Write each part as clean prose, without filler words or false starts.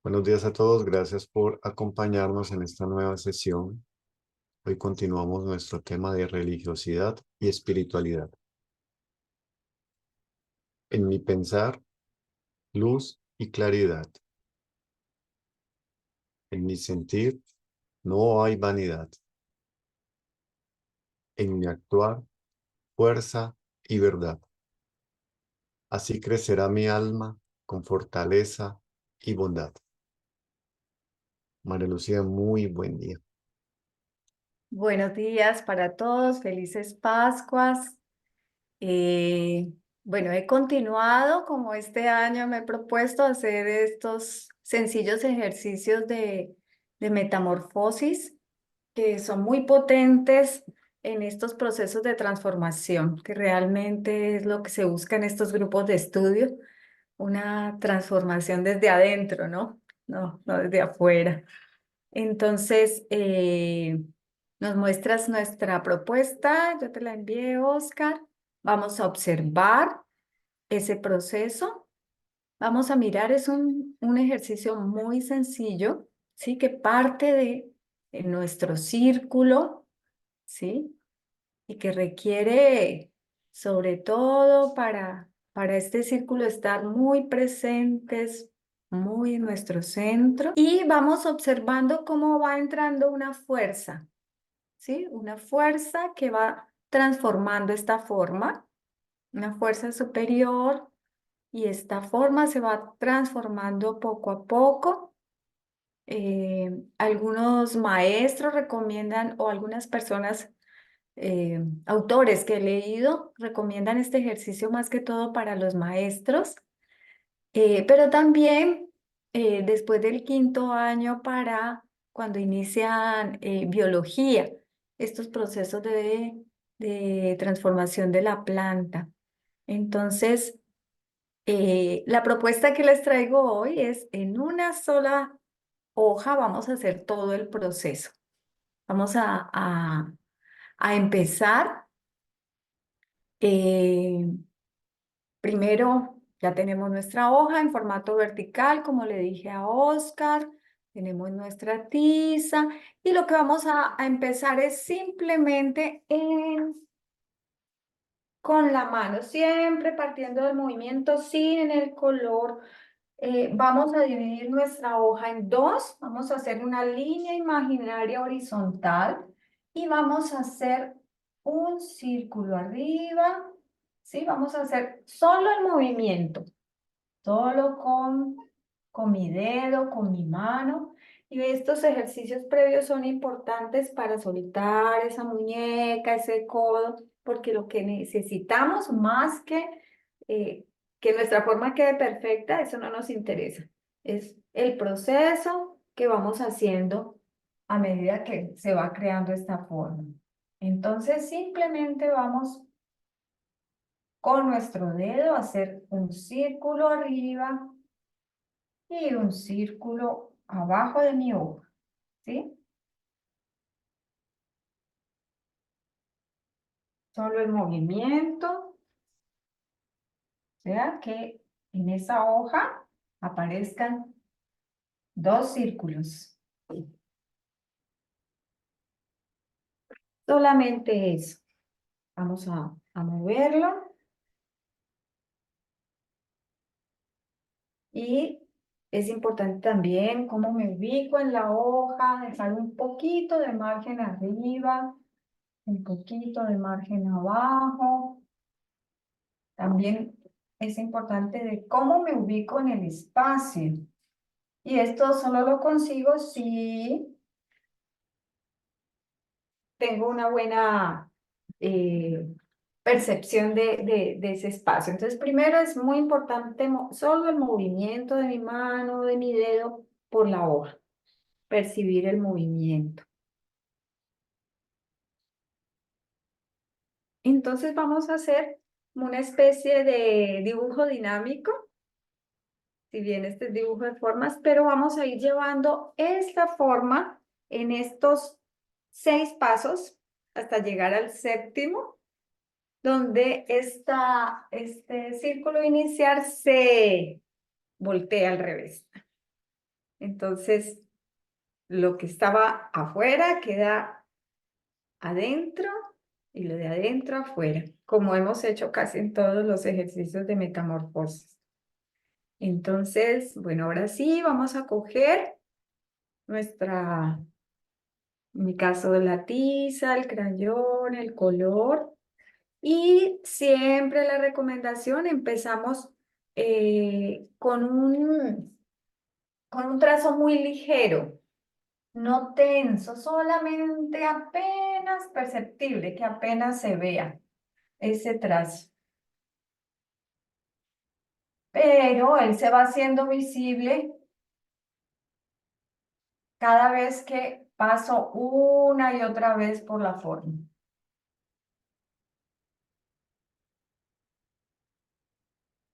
Buenos días a todos, gracias por acompañarnos en esta nueva sesión. Hoy continuamos nuestro tema de religiosidad y espiritualidad. En mi pensar, luz y claridad. En mi sentir, no hay vanidad. En mi actuar, fuerza y verdad. Así crecerá mi alma con fortaleza y bondad. María Lucía, muy buen día. Buenos días para todos, felices Pascuas. Eh, bueno, he continuado, como este año me he propuesto hacer estos sencillos ejercicios de metamorfosis que son muy potentes en estos procesos de transformación, que realmente es lo que se busca en estos grupos de estudio, una transformación desde adentro, ¿no? No desde afuera. Entonces, nos muestras nuestra propuesta, yo te la envié, Oscar. Vamos a observar ese proceso. Vamos a mirar, es un ejercicio muy sencillo, ¿sí? Que parte de nuestro círculo, ¿sí? Y que requiere, sobre todo para este círculo, estar muy presentes, muy en nuestro centro. Y vamos observando cómo va entrando una fuerza, ¿sí? Una fuerza que va transformando esta forma, una fuerza superior, y esta forma se va transformando poco a poco. Algunos maestros recomiendan, o algunas personas autores que he leído recomiendan este ejercicio más que todo para los maestros, pero también después del quinto año para cuando inician biología, estos procesos de transformación de la planta. Entonces, la propuesta que les traigo hoy es en una sola hoja vamos a hacer todo el proceso. Vamos a empezar. Eh, Primero, ya tenemos nuestra hoja en formato vertical, como le dije a Oscar. Tenemos nuestra tiza y lo que vamos a empezar es simplemente con la mano, siempre partiendo del movimiento sin el color. Vamos a dividir nuestra hoja en dos. Vamos a hacer una línea imaginaria horizontal y vamos a hacer un círculo arriba. ¿Sí? Vamos a hacer solo el movimiento, solo con mi dedo, con mi mano. Y estos ejercicios previos son importantes para soltar esa muñeca, ese codo, porque lo que necesitamos más que nuestra forma quede perfecta, eso no nos interesa. Es el proceso que vamos haciendo a medida que se va creando esta forma. Entonces simplemente vamos con nuestro dedo hacer un círculo arriba y un círculo abajo de mi hoja, ¿sí? Solo el movimiento, o sea que en esa hoja aparezcan dos círculos. Solamente eso. Vamos a moverlo y es importante también cómo me ubico en la hoja, dejar un poquito de margen arriba, un poquito de margen abajo. También es importante de cómo me ubico en el espacio. Y esto solo lo consigo si tengo una buena eh, percepción de ese espacio. Entonces, primero es muy importante solo el movimiento de mi mano, de mi dedo por la hoja, percibir el movimiento. Entonces vamos a hacer una especie de dibujo dinámico, si bien este es dibujo de formas, pero vamos a ir llevando esta forma en estos 6 pasos hasta llegar al séptimo, donde este círculo inicial se voltea al revés. Entonces, lo que estaba afuera queda adentro y lo de adentro afuera, como hemos hecho casi en todos los ejercicios de metamorfosis. Entonces, bueno, ahora sí vamos a coger nuestra, en mi caso, la tiza, el crayón, el color. Y siempre la recomendación, empezamos con un trazo muy ligero, no tenso, solamente apenas perceptible, que apenas se vea ese trazo. Pero él se va haciendo visible cada vez que paso una y otra vez por la forma.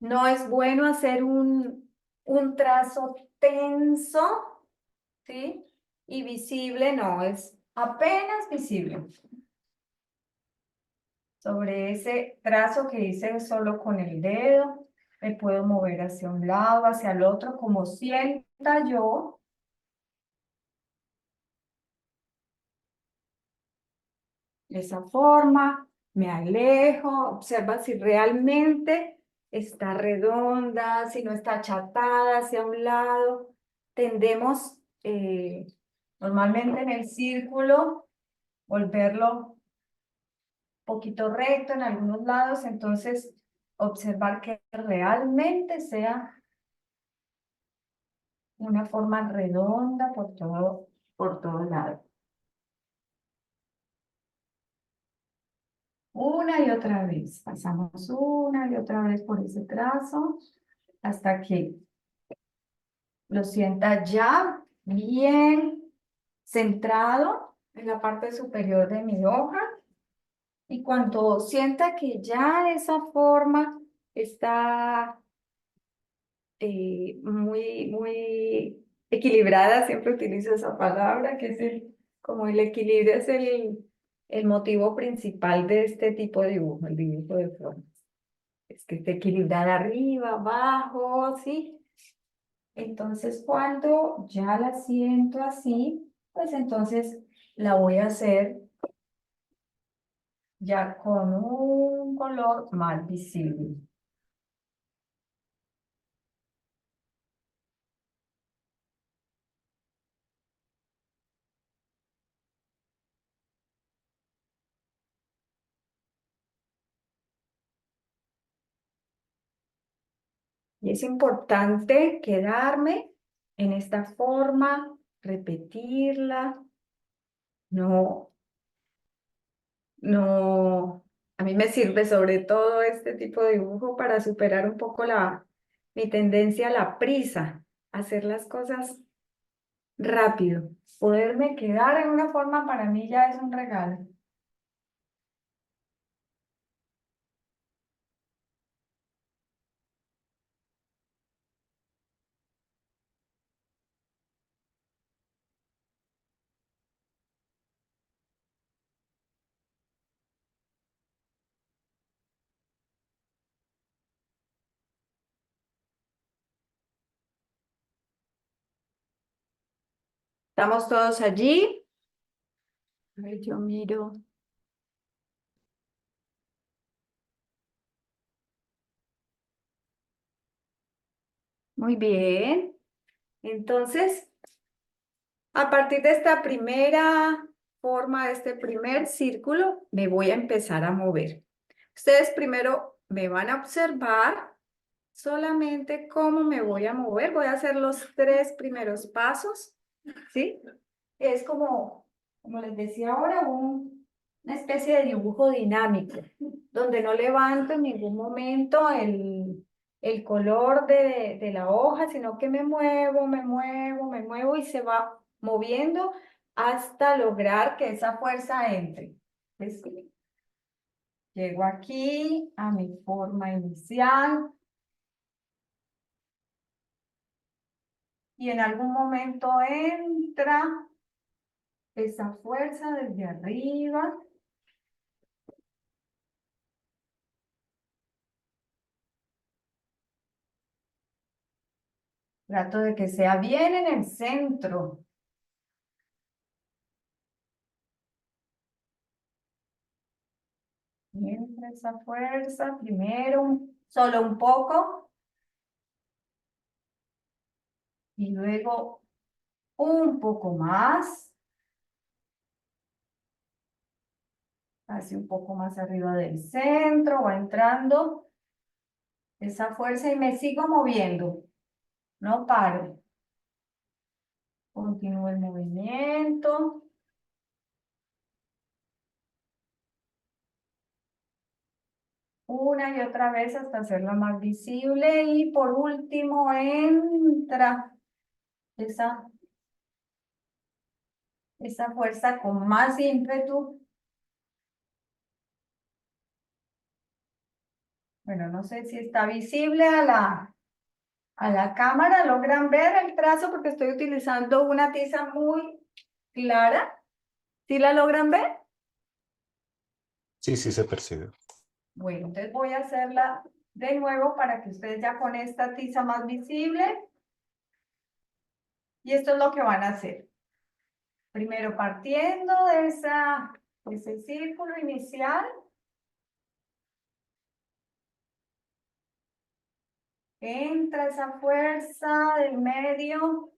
No es bueno hacer un trazo tenso, ¿sí? Y visible, no, es apenas visible. Sobre ese trazo que hice solo con el dedo, me puedo mover hacia un lado, hacia el otro, como sienta yo. De esa forma, me alejo, observa si realmente está redonda, si no está achatada hacia un lado. Tendemos normalmente en el círculo volverlo un poquito recto en algunos lados, entonces observar que realmente sea una forma redonda por todo lado. Una y otra vez, pasamos una y otra vez por ese trazo hasta que lo sienta ya bien centrado en la parte superior de mi hoja. Y cuando sienta que ya esa forma está muy equilibrada, siempre utilizo esa palabra, que es como el equilibrio es el motivo principal de este tipo de dibujo, el dibujo de formas. Es que esté equilibrada arriba, abajo, ¿sí? Entonces, cuando ya la siento así, pues entonces la voy a hacer ya con un color más visible. Y es importante quedarme en esta forma, repetirla, no, no, a mí me sirve sobre todo este tipo de dibujo para superar un poco mi tendencia a la prisa, hacer las cosas rápido. Poderme quedar en una forma para mí ya es un regalo. ¿Estamos todos allí? A ver, yo miro. Muy bien. Entonces, a partir de esta primera forma, de este primer círculo, me voy a empezar a mover. Ustedes primero me van a observar solamente cómo me voy a mover. Voy a hacer los 3 primeros pasos, ¿sí? Es como les decía ahora, una especie de dibujo dinámico, donde no levanto en ningún momento el color de la hoja, sino que me muevo, me muevo, me muevo y se va moviendo hasta lograr que esa fuerza entre. ¿Ves? Llego aquí a mi forma inicial y en algún momento entra esa fuerza desde arriba. Trato de que sea bien en el centro. Entra esa fuerza, primero solo un poco y luego un poco más, así un poco más arriba del centro, va entrando esa fuerza y me sigo moviendo, no paro. Continúo el movimiento. Una y otra vez hasta hacerla más visible y por último entra esa, esa fuerza con más ímpetu. Bueno, no sé si está visible a la cámara, logran ver el trazo porque estoy utilizando una tiza muy clara. ¿Sí la logran ver? Sí, sí se percibe. Bueno, entonces voy a hacerla de nuevo para que ustedes ya con esta tiza más visible. Y esto es lo que van a hacer. Primero partiendo de ese círculo inicial, entra esa fuerza del medio,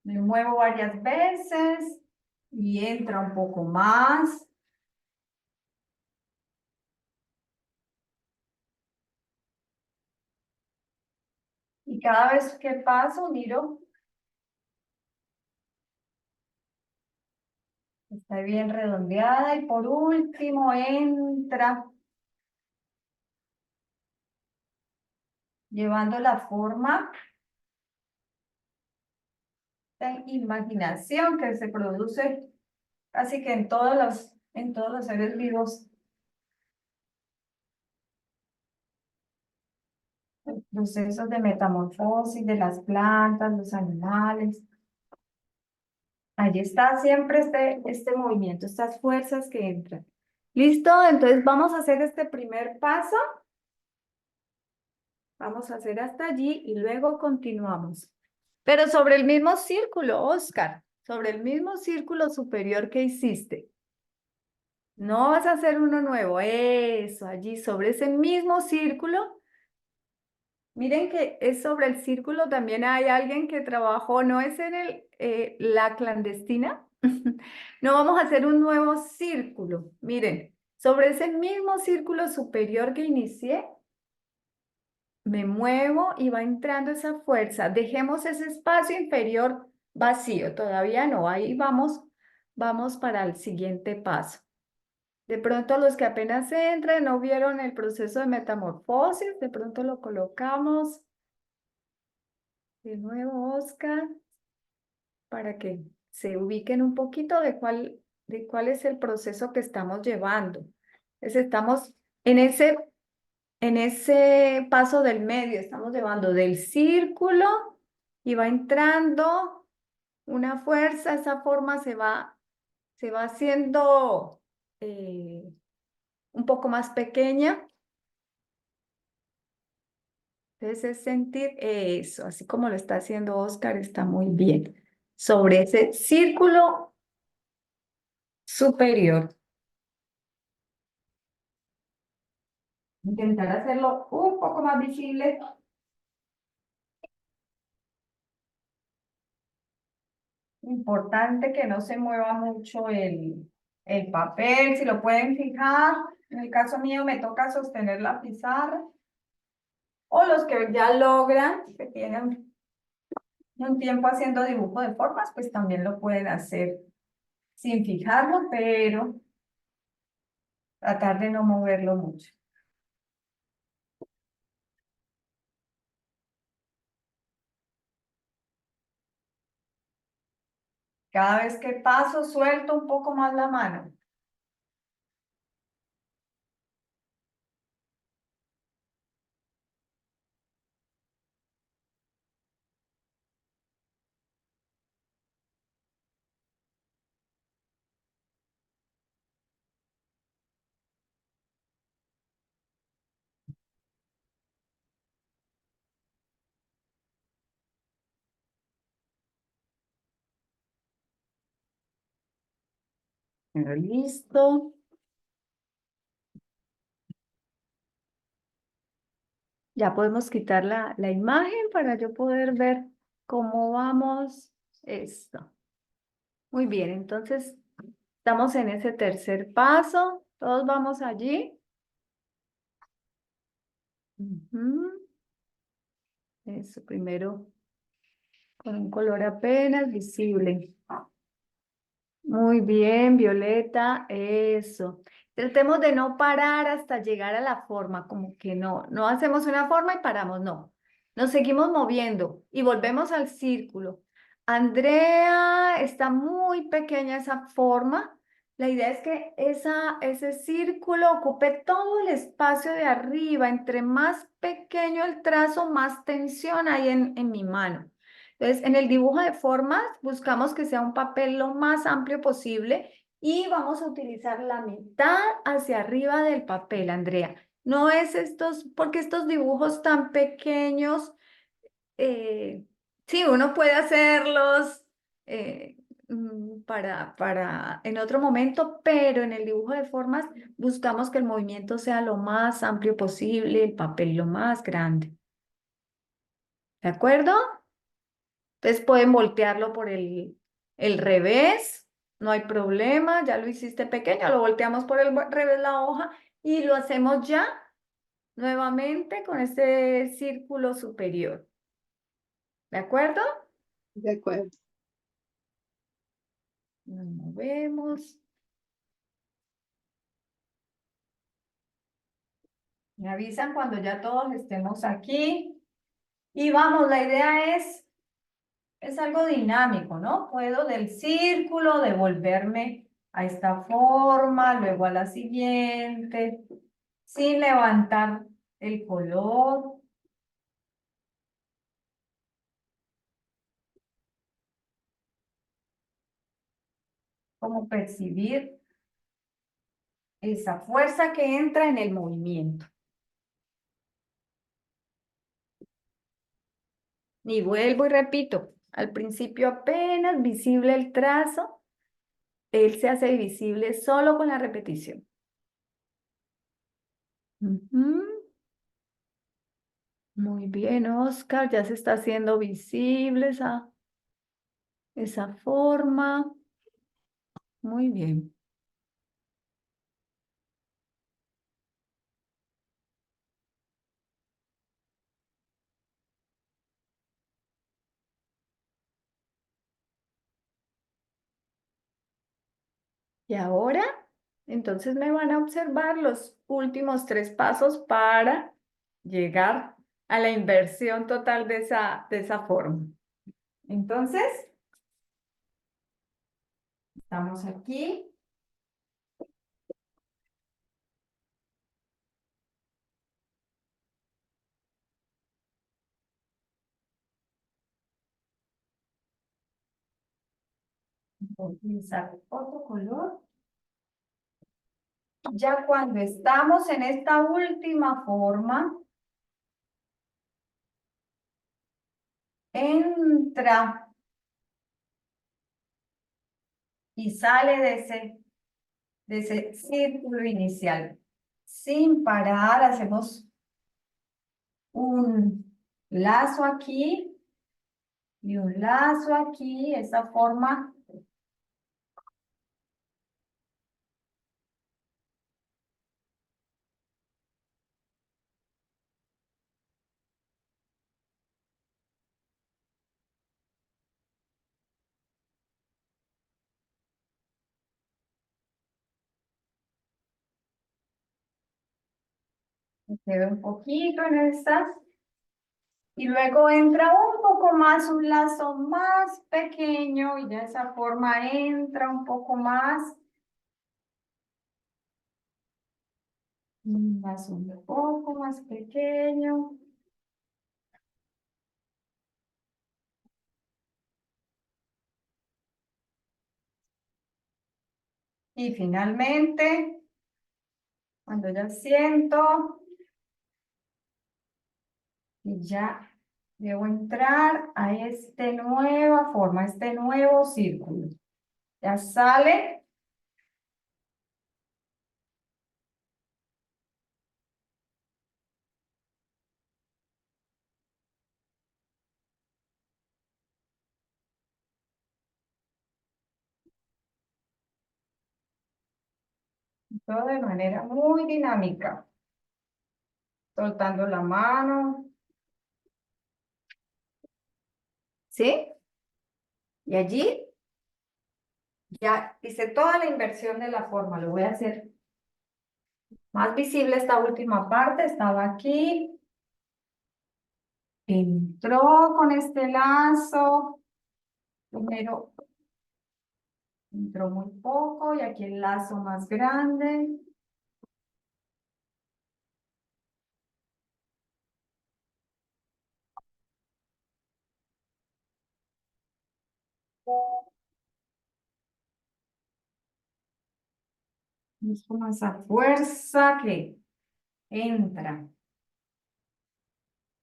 me muevo varias veces y entra un poco más. Y cada vez que paso, miro, está bien redondeada. Y por último, entra llevando la forma de imaginación que se produce casi que en todos los seres vivos. Los procesos de metamorfosis de las plantas, los animales. Allí está siempre este movimiento, estas fuerzas que entran. ¿Listo? Entonces vamos a hacer este primer paso. Vamos a hacer hasta allí y luego continuamos. Pero sobre el mismo círculo, Oscar, sobre el mismo círculo superior que hiciste. No vas a hacer uno nuevo, eso, allí sobre ese mismo círculo. Miren que es sobre el círculo, también hay alguien que trabajó, no es en la clandestina. No vamos a hacer un nuevo círculo. Miren, sobre ese mismo círculo superior que inicié, me muevo y va entrando esa fuerza. Dejemos ese espacio inferior vacío, todavía no, ahí vamos para el siguiente paso. De pronto los que apenas entran no vieron el proceso de metamorfosis, de pronto lo colocamos de nuevo, Oscar, para que se ubiquen un poquito de cuál es el proceso que estamos llevando. Entonces estamos en ese paso del medio, estamos llevando del círculo y va entrando una fuerza, esa forma se va haciendo un poco más pequeña. Entonces es sentir eso, así como lo está haciendo Oscar, está muy bien. Sobre ese círculo superior. Intentar hacerlo un poco más visible. Importante que no se mueva mucho el papel, si lo pueden fijar. En el caso mío me toca sostener la pizarra. O los que ya logran, que tienen un tiempo haciendo dibujo de formas, pues también lo pueden hacer sin fijarlo, pero tratar de no moverlo mucho. Cada vez que paso, suelto un poco más la mano. Bueno, listo. Ya podemos quitar la imagen para yo poder ver cómo vamos. Esto. Muy bien, entonces estamos en ese tercer paso. Todos vamos allí. Ujú. Eso, primero con un color apenas visible. Muy bien, Violeta, eso. Tratemos de no parar hasta llegar a la forma, como que no hacemos una forma y paramos, no. Nos seguimos moviendo y volvemos al círculo. Andrea, está muy pequeña esa forma. La idea es que ese círculo ocupe todo el espacio de arriba. Entre más pequeño el trazo, más tensión hay en mi mano. Entonces, en el dibujo de formas buscamos que sea un papel lo más amplio posible y vamos a utilizar la mitad hacia arriba del papel, Andrea. No es estos, porque estos dibujos tan pequeños, eh, sí, uno puede hacerlos para en otro momento, pero en el dibujo de formas buscamos que el movimiento sea lo más amplio posible, el papel lo más grande. ¿De acuerdo? Entonces pueden voltearlo por el revés, no hay problema, ya lo hiciste pequeño, lo volteamos por el revés la hoja y lo hacemos ya nuevamente con este círculo superior. ¿De acuerdo? De acuerdo. Nos movemos. Me avisan cuando ya todos estemos aquí. Y vamos, la idea es algo dinámico, ¿no? Puedo del círculo devolverme a esta forma, luego a la siguiente, sin levantar el color, como percibir esa fuerza que entra en el movimiento. Y vuelvo y repito, al principio apenas visible el trazo, él se hace visible solo con la repetición. Ujú. Muy bien, Oscar, ya se está haciendo visible esa forma. Muy bien. Y ahora, entonces me van a observar los últimos tres pasos para llegar a la inversión total de esa forma. Entonces, estamos aquí. Voy a utilizar otro color. Ya cuando estamos en esta última forma, entra y sale de ese círculo inicial. Sin parar, hacemos un lazo aquí y un lazo aquí, esa forma. Me quedo un poquito en esta. Y luego entra un poco más, un lazo más pequeño y de esa forma entra un poco más. Un lazo un poco más pequeño. Y finalmente, cuando ya siento y ya debo entrar a esta nueva forma, este nuevo círculo. Ya sale todo de manera muy dinámica, soltando la mano, ¿sí? Y allí ya hice toda la inversión de la forma, lo voy a hacer más visible esta última parte, estaba aquí, entró con este lazo, primero entró muy poco y aquí el lazo más grande. Es como esa fuerza que entra.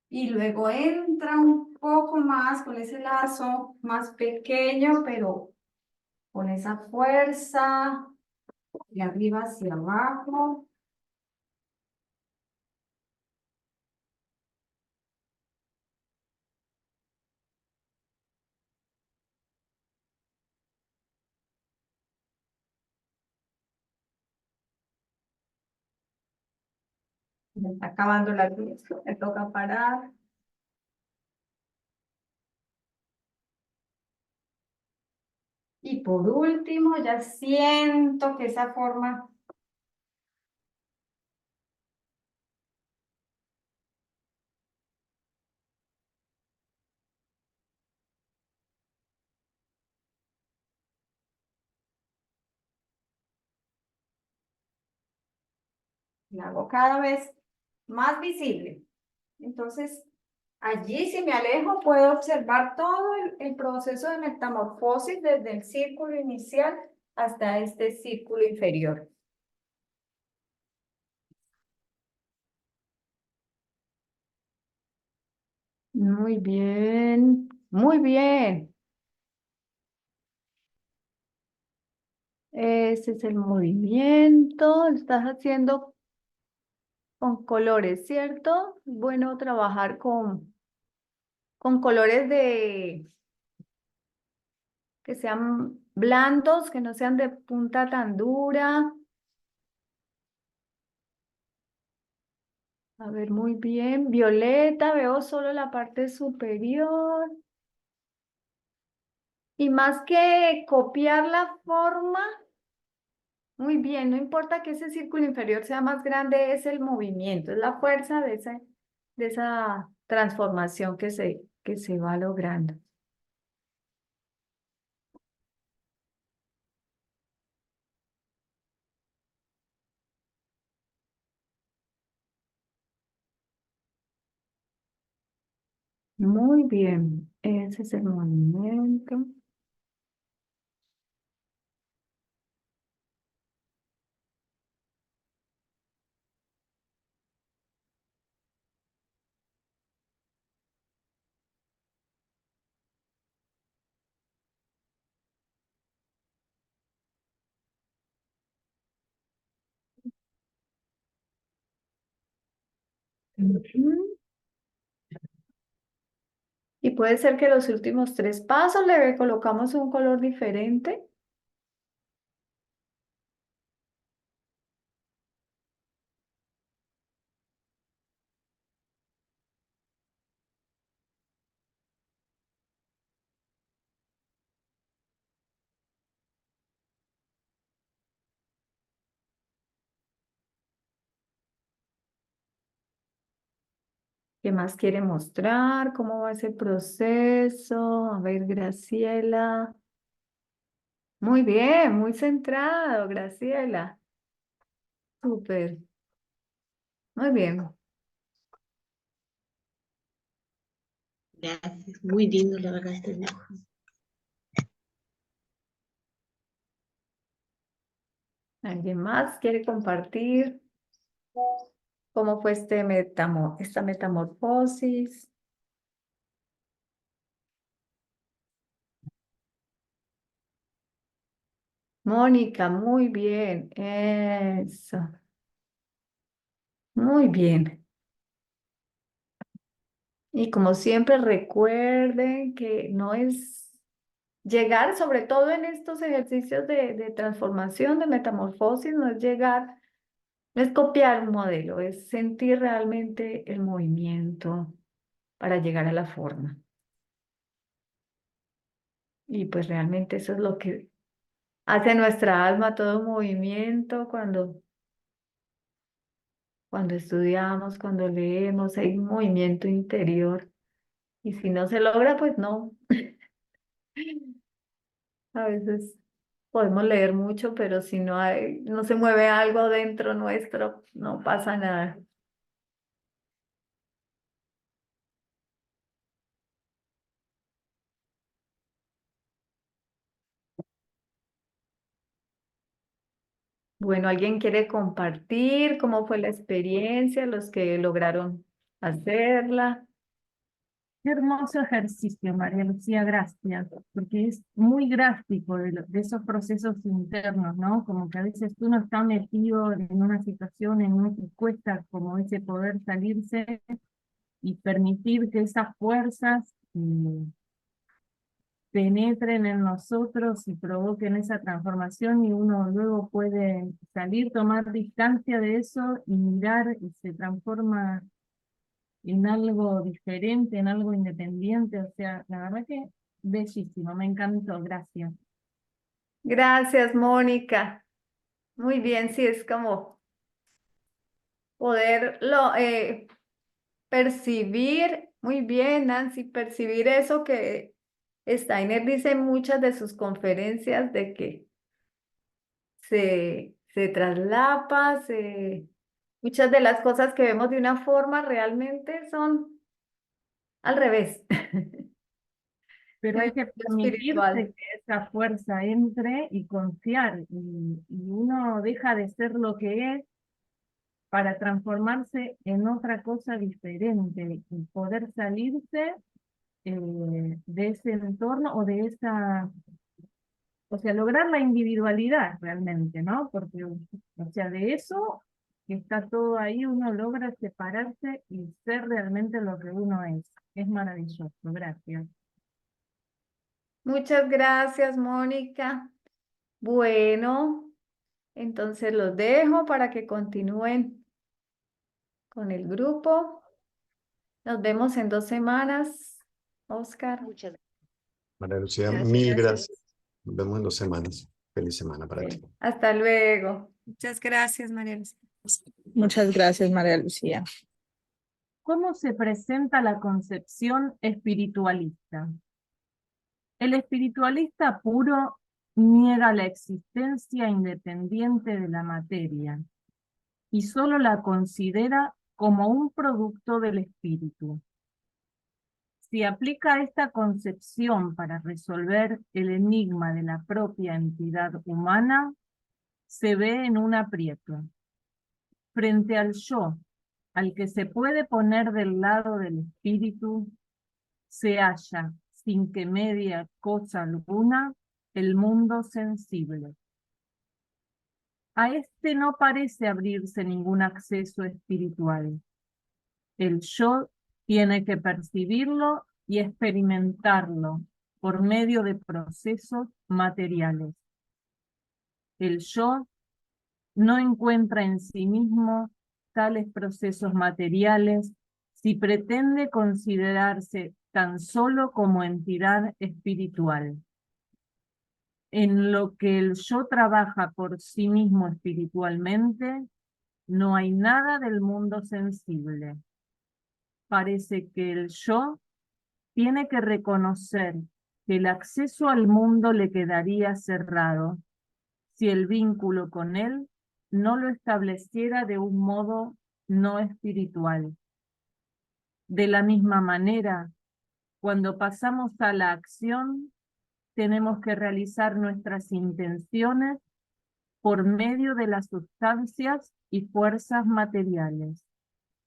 Y luego entra un poco más con ese lazo más pequeño, pero con esa fuerza de arriba hacia abajo. Me está acabando la luz, me toca parar. Y por último, ya siento que esa forma la hago cada vez más visible. Entonces, allí si me alejo puedo observar todo el proceso de metamorfosis desde el círculo inicial hasta este círculo inferior. Muy bien, muy bien. Ese es el movimiento. Estás haciendo con colores, ¿cierto? Bueno, trabajar con colores que sean blandos, que no sean de punta tan dura. A ver, muy bien. Violeta, veo solo la parte superior. Y más que copiar la forma, muy bien, no importa que ese círculo inferior sea más grande, es el movimiento, es la fuerza de esa transformación que se va logrando. Muy bien, ese es el movimiento. Ujú. Y puede ser que los últimos tres pasos le colocamos un color diferente. ¿Qué más quiere mostrar? ¿Cómo va ese proceso? A ver, Graciela. Muy bien, muy centrado, Graciela. Súper. Muy bien. Gracias, muy lindo la verdad este dibujo. ¿Alguien más quiere compartir cómo fue esta metamorfosis? Mónica, muy bien. Eso. Muy bien. Y como siempre, recuerden que no es llegar, sobre todo en estos ejercicios de transformación, de metamorfosis, no es llegar, no es copiar un modelo, es sentir realmente el movimiento para llegar a la forma. Y pues realmente eso es lo que hace nuestra alma, todo movimiento, cuando estudiamos, cuando leemos, hay un movimiento interior. Y si no se logra, pues no. A veces podemos leer mucho, pero si no hay, no se mueve algo dentro nuestro, no pasa nada. Bueno, ¿alguien quiere compartir cómo fue la experiencia, los que lograron hacerla? Qué hermoso ejercicio, María Lucía, gracias, porque es muy gráfico de esos procesos internos, ¿no? Como que a veces uno está metido en una situación en una que cuesta como ese poder salirse y permitir que esas fuerzas penetren en nosotros y provoquen esa transformación y uno luego puede salir, tomar distancia de eso y mirar y se transforma en algo diferente, en algo independiente, o sea, la verdad que bellísimo, me encantó, gracias. Gracias, Mónica. Muy bien, sí, es como poderlo percibir, muy bien, Nancy, percibir eso que Steiner dice en muchas de sus conferencias de que se traslapa, muchas de las cosas que vemos de una forma realmente son al revés. Pero En el hay que mundo espiritual. permitirse que esa fuerza entre y confiar, y uno deja de ser lo que es para transformarse en otra cosa diferente y poder salirse de ese entorno o de esa, o sea, lograr la individualidad realmente, ¿no? Porque, o sea, de eso que está todo ahí, uno logra separarse y ser realmente lo que uno es. Es maravilloso, gracias. Muchas gracias, Mónica. Bueno, entonces los dejo para que continúen con el grupo. Nos vemos en 2 semanas, Oscar. Muchas María Lucía, gracias. mil gracias. Nos vemos en 2 semanas. Feliz semana para ti. Hasta luego. Muchas gracias, María Lucía. Muchas gracias, María Lucía. ¿Cómo se presenta la concepción espiritualista? El espiritualista puro niega la existencia independiente de la materia y solo la considera como un producto del espíritu. Si aplica esta concepción para resolver el enigma de la propia entidad humana, se ve en un aprieto. Frente al yo, al que se puede poner del lado del espíritu, se halla, sin que medie cosa alguna, el mundo sensible. A este no parece abrirse ningún acceso espiritual. El yo tiene que percibirlo y experimentarlo por medio de procesos materiales. El yo no encuentra en sí mismo tales procesos materiales si pretende considerarse tan solo como entidad espiritual. En lo que el yo trabaja por sí mismo espiritualmente, no hay nada del mundo sensible. Parece que el yo tiene que reconocer que el acceso al mundo le quedaría cerrado si el vínculo con él no lo estableciera de un modo no espiritual. De la misma manera, cuando pasamos a la acción, tenemos que realizar nuestras intenciones por medio de las sustancias y fuerzas materiales.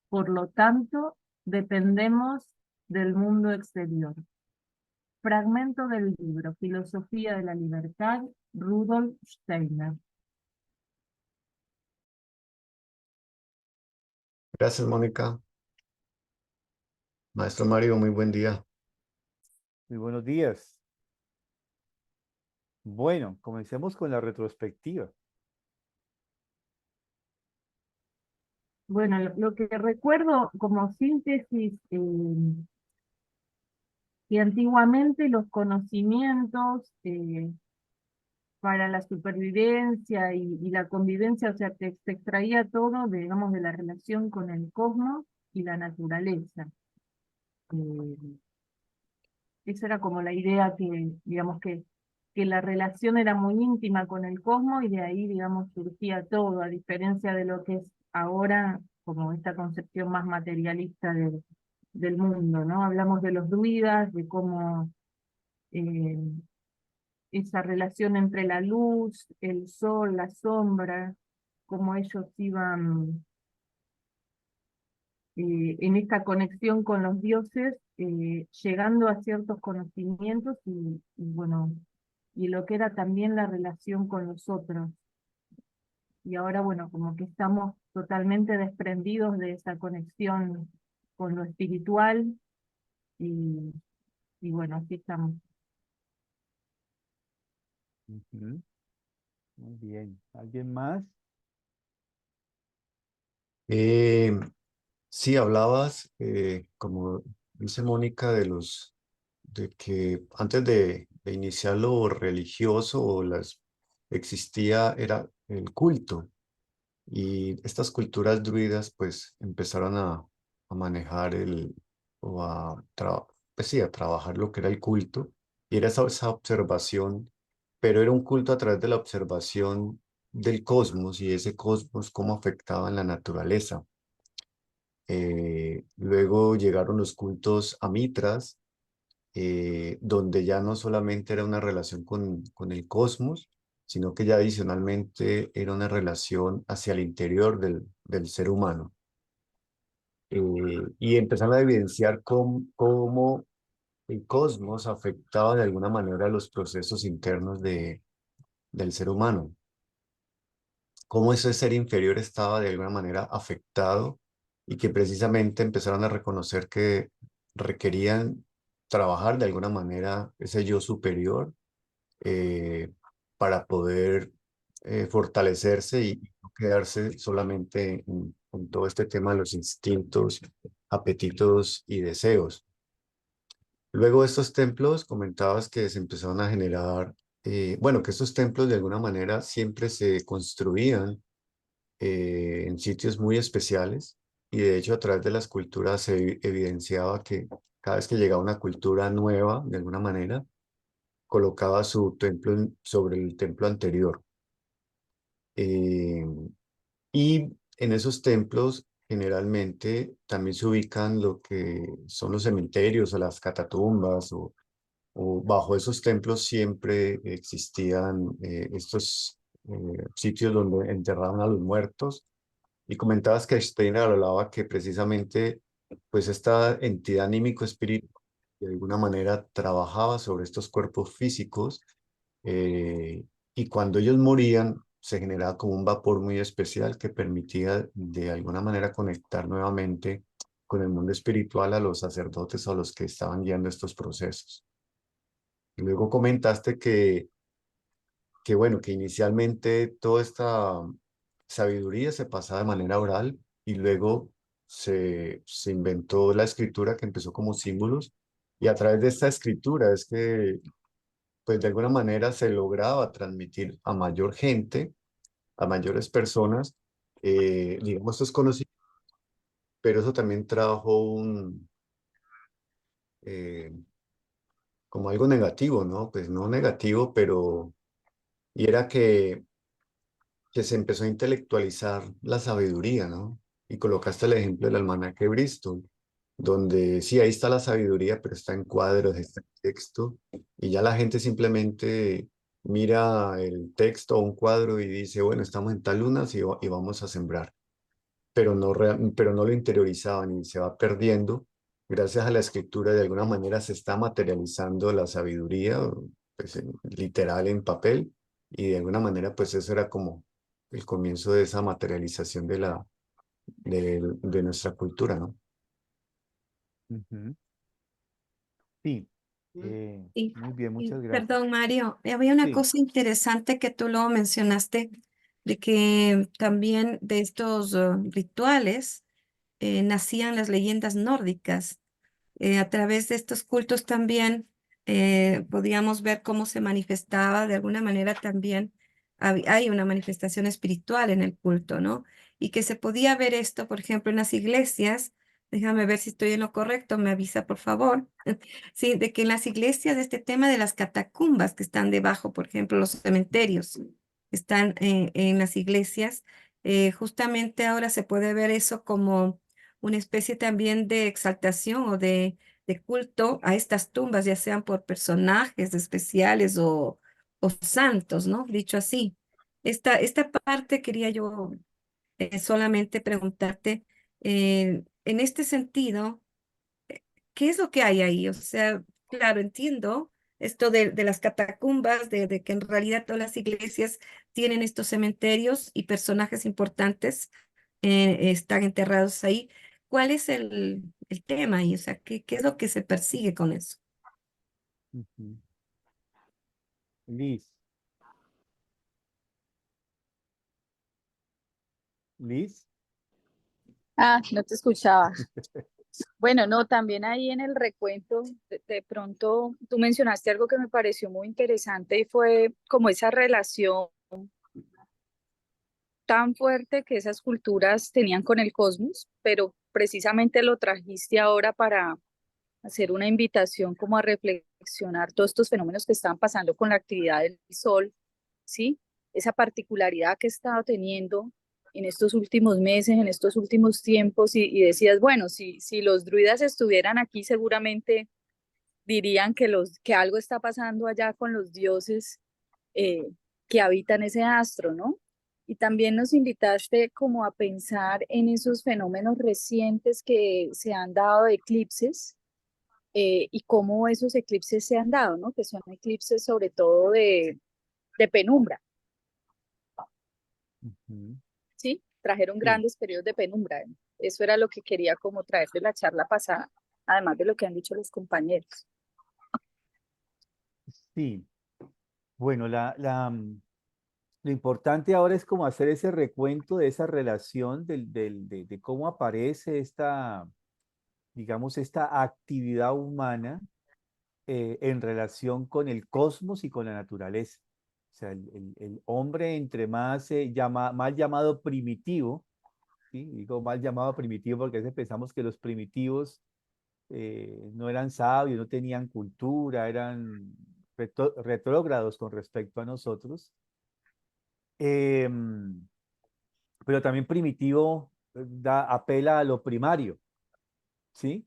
Por lo tanto, dependemos del mundo exterior. Fragmento del libro Filosofía de la Libertad, Rudolf Steiner. Gracias, Mónica. Maestro Mario, muy buen día. Muy buenos días. Bueno, comencemos con la retrospectiva. Bueno, lo que recuerdo como síntesis, que antiguamente los conocimientos para la supervivencia y la convivencia, o sea, que se extraía todo, digamos, de la relación con el cosmos y la naturaleza. Eh, Esa era como la idea que, digamos, que la relación era muy íntima con el cosmos y de ahí, digamos, surgía todo, a diferencia de lo que es ahora como esta concepción más materialista del mundo, ¿no? Hablamos de los druidas, de cómo eh, esa relación entre la luz, el sol, la sombra, cómo ellos iban en esta conexión con los dioses, llegando a ciertos conocimientos y bueno, y lo que era también la relación con los otros. Y ahora, bueno, como que estamos totalmente desprendidos de esa conexión con lo espiritual y, y bueno, así estamos. Ujú. Muy bien. ¿Alguien más? Eh, sí, hablabas, como dice Mónica, de que antes de iniciar lo religioso existía, era el culto. Y estas culturas druidas pues empezaron a manejar o pues sí, a trabajar lo que era el culto. Y era esa observación, pero era un culto a través de la observación del cosmos y ese cosmos cómo afectaba en la naturaleza. Luego llegaron los cultos a Mitras, donde ya no solamente era una relación con el cosmos, sino que ya adicionalmente era una relación hacia el interior del ser humano. Y empezaron a evidenciar cómo el cosmos afectaba de alguna manera los procesos internos del ser humano, cómo ese ser inferior estaba de alguna manera afectado y que precisamente empezaron a reconocer que requerían trabajar de alguna manera ese yo superior, eh, para poder fortalecerse y no quedarse solamente en todo este tema de los instintos, apetitos y deseos. Luego estos templos, comentabas que se empezaron a generar, bueno, que estos templos de alguna manera siempre se construían en sitios muy especiales y de hecho a través de las culturas se evidenciaba que cada vez que llegaba una cultura nueva, de alguna manera, colocaba su templo sobre el templo anterior. Eh, y en esos templos generalmente también se ubican lo que son los cementerios o las catatumbas o bajo esos templos siempre existían estos sitios donde enterraban a los muertos. Y comentabas que Steiner hablaba que precisamente pues esta entidad anímico-espiritual de alguna manera trabajaba sobre estos cuerpos físicos, eh, y cuando ellos morían se generaba como un vapor muy especial que permitía de alguna manera conectar nuevamente con el mundo espiritual a los sacerdotes o a los que estaban guiando estos procesos. Y luego comentaste que bueno, que inicialmente toda esta sabiduría se pasaba de manera oral y luego se inventó la escritura que empezó como símbolos y a través de esta escritura es que pues de alguna manera se lograba transmitir a mayor gente, a mayores personas, digamos, estos conocimientos, pero eso también trajo eh, como algo negativo, ¿no? Pues no negativo, pero y era que se empezó a intelectualizar la sabiduría, ¿no? Y colocaste el ejemplo del almanaque Bristol, donde sí, ahí está la sabiduría, pero está en cuadros, está en texto, y ya la gente simplemente mira el texto o un cuadro y dice, bueno, estamos en tal luna y vamos a sembrar, pero no lo interiorizaban y se va perdiendo. Gracias a la escritura, de alguna manera se está materializando la sabiduría, pues, literal en papel, y de alguna manera, pues eso era como el comienzo de esa materialización de nuestra cultura, ¿no? Ujú. Sí. Y, Muy bien, y muchas gracias. perdón, Mario, había una Sí, cosa interesante que tú lo mencionaste, de que también de estos rituales nacían las leyendas nórdicas. A través de estos cultos también podíamos ver cómo se manifestaba de alguna manera también. Hay una manifestación espiritual en el culto, ¿no? Y que se podía ver esto, por ejemplo, en las iglesias. Déjame ver si estoy en lo correcto, me avisa, por favor. Sí, de que en las iglesias este tema de las catacumbas que están debajo, por ejemplo, los cementerios, están en las iglesias, justamente ahora se puede ver eso como una especie también de exaltación o de culto a estas tumbas, ya sean por personajes especiales o santos, ¿no? Dicho así. Esta parte quería yo solamente preguntarte, en este sentido, ¿qué es lo que hay ahí? O sea, claro, entiendo esto de las catacumbas, de que en realidad todas las iglesias tienen estos cementerios y personajes importantes están enterrados ahí. ¿Cuál es el tema ahí? O sea, ¿qué es lo que se persigue con eso? ujú. Liz, Liz. No te escuchaba. Bueno, no, también ahí en el recuento, de pronto tú mencionaste algo que me pareció muy interesante y fue como esa relación tan fuerte que esas culturas tenían con el cosmos, pero precisamente lo trajiste ahora para hacer una invitación como a reflexionar todos estos fenómenos que estaban pasando con la actividad del Sol, ¿sí? Esa particularidad que he estado teniendo en estos últimos meses, en estos últimos tiempos, y decías, bueno, si los druidas estuvieran aquí, seguramente dirían que algo está pasando allá con los dioses eh, que habitan ese astro, ¿no? Y también nos invitaste como a pensar en esos fenómenos recientes que se han dado de eclipses y cómo esos eclipses se han dado, ¿no? Que son eclipses sobre todo de penumbra, Ujú. ¿sí? Trajeron Sí, grandes periodos de penumbra. Eso era lo que quería como traer de la charla pasada, además de lo que han dicho los compañeros. sí. Bueno, lo importante ahora es como hacer ese recuento de esa relación de cómo aparece esta, digamos, esta actividad humana en relación con el cosmos y con la naturaleza. O sea, el hombre entre más mal llamado primitivo, ¿sí? Digo mal llamado primitivo porque a veces pensamos que los primitivos no eran sabios, no tenían cultura, eran retrógrados con respecto a nosotros. Em, pero también primitivo apela a lo primario, ¿sí?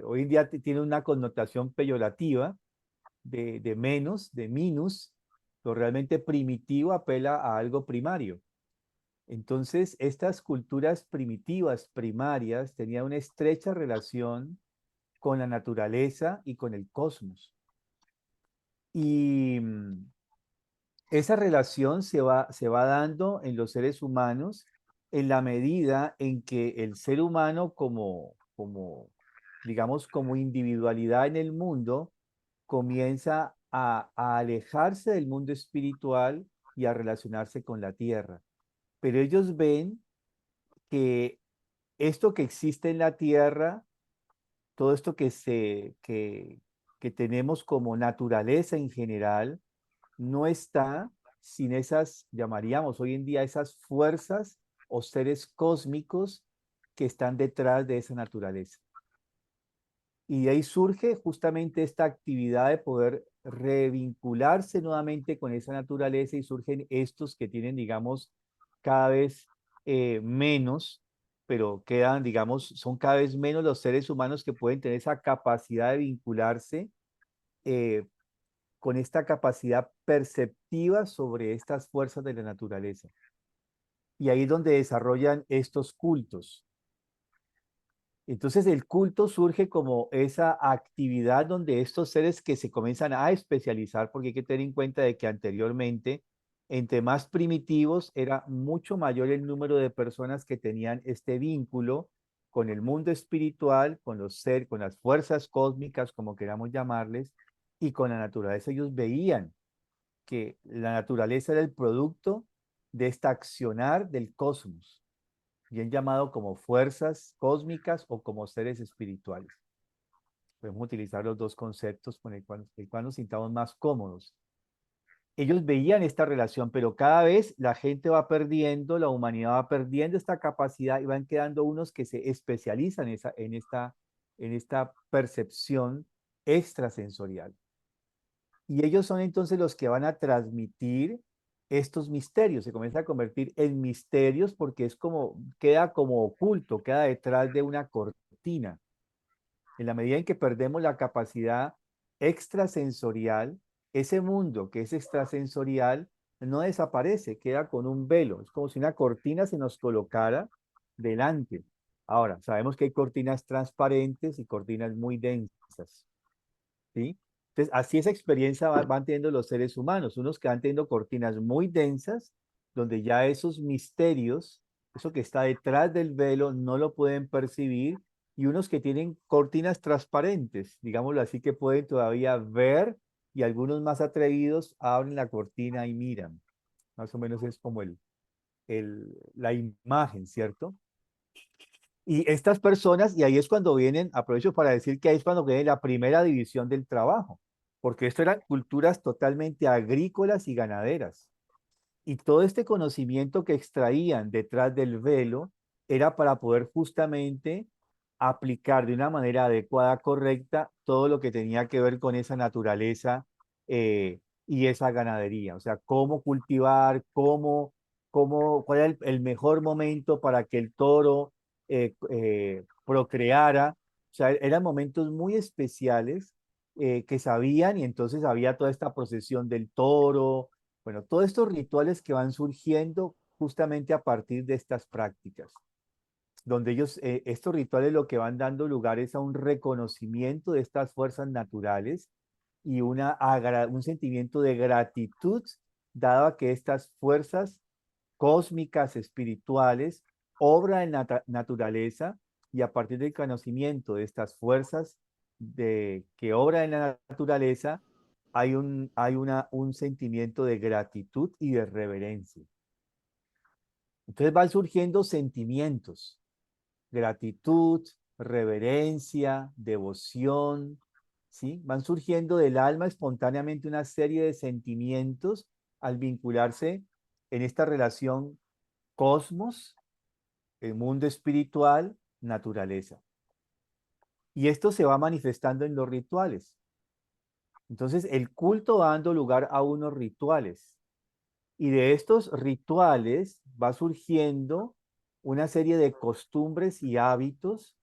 Hoy en día tiene una connotación peyorativa de menos, de minus, pero realmente primitivo apela a algo primario. Entonces, estas culturas primitivas, primarias, tenían una estrecha relación con la naturaleza y con el cosmos. Y esa relación se va dando en los seres humanos en la medida en que el ser humano digamos, como individualidad en el mundo, comienza a alejarse del mundo espiritual y a relacionarse con la tierra. Pero ellos ven que esto que existe en la tierra, todo esto que tenemos como naturaleza en general, no está sin esas, llamaríamos hoy en día, esas fuerzas o seres cósmicos que están detrás de esa naturaleza. Y de ahí surge justamente esta actividad de poder revincularse nuevamente con esa naturaleza y surgen estos que tienen, digamos, cada vez menos, pero quedan, digamos, son cada vez menos los seres humanos que pueden tener esa capacidad de vincularse eh, con esta capacidad perceptiva sobre estas fuerzas de la naturaleza. Y ahí es donde desarrollan estos cultos. Entonces el culto surge como esa actividad donde estos seres que se comienzan a especializar, porque hay que tener en cuenta de que anteriormente, entre más primitivos, era mucho mayor el número de personas que tenían este vínculo con el mundo espiritual, con los seres, con las fuerzas cósmicas, como queramos llamarles, y con la naturaleza. Ellos veían que la naturaleza era el producto de esta accionar del cosmos, bien llamado como fuerzas cósmicas o como seres espirituales. Podemos utilizar los dos conceptos con el cual nos sintamos más cómodos. Ellos veían esta relación, pero cada vez la gente va perdiendo, la humanidad va perdiendo esta capacidad y van quedando unos que se especializan en esta percepción extrasensorial. Y ellos son entonces los que van a transmitir estos misterios, se comienza a convertir en misterios porque es como, queda como oculto, queda detrás de una cortina. En la medida en que perdemos la capacidad extrasensorial, ese mundo que es extrasensorial no desaparece, queda con un velo. Es como si una cortina se nos colocara delante. Ahora, sabemos que hay cortinas transparentes y cortinas muy densas, ¿sí? Entonces, así esa experiencia van teniendo los seres humanos, unos que van teniendo cortinas muy densas, donde ya esos misterios, eso que está detrás del velo, no lo pueden percibir, y unos que tienen cortinas transparentes, digámoslo así, que pueden todavía ver, y algunos más atrevidos abren la cortina y miran. Más o menos es como la imagen, ¿cierto? Y estas personas, y ahí es cuando vienen, aprovecho para decir que ahí es cuando viene la primera división del trabajo, porque esto eran culturas totalmente agrícolas y ganaderas. Y todo este conocimiento que extraían detrás del velo era para poder justamente aplicar de una manera adecuada, correcta, todo lo que tenía que ver con esa naturaleza y esa ganadería. O sea, cómo cultivar, cuál era el mejor momento para que el toro procreara. O sea, eran momentos muy especiales que sabían y entonces había toda esta procesión del toro, bueno, todos estos rituales que van surgiendo justamente a partir de estas prácticas, donde ellos, estos rituales lo que van dando lugar es a un reconocimiento de estas fuerzas naturales y un sentimiento de gratitud, dado a que estas fuerzas cósmicas, espirituales, obran en la naturaleza y a partir del conocimiento de estas fuerzas que obran en la naturaleza, hay un sentimiento de gratitud y de reverencia. Entonces van surgiendo sentimientos, gratitud, reverencia, devoción, ¿sí? Van surgiendo del alma espontáneamente una serie de sentimientos al vincularse en esta relación cosmos, el mundo espiritual, naturaleza. Y esto se va manifestando en los rituales. Entonces, el culto va dando lugar a unos rituales. Y de estos rituales va surgiendo una serie de costumbres y hábitos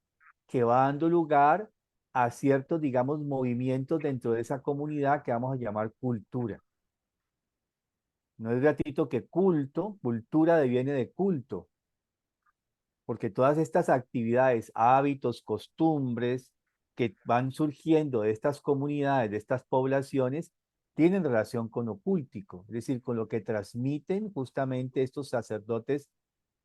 que va dando lugar a ciertos, digamos, movimientos dentro de esa comunidad que vamos a llamar cultura. No es gratuito que cultura deviene de culto, porque todas estas actividades, hábitos, costumbres que van surgiendo de estas comunidades, de estas poblaciones, tienen relación con lo cultico, es decir, con lo que transmiten justamente estos sacerdotes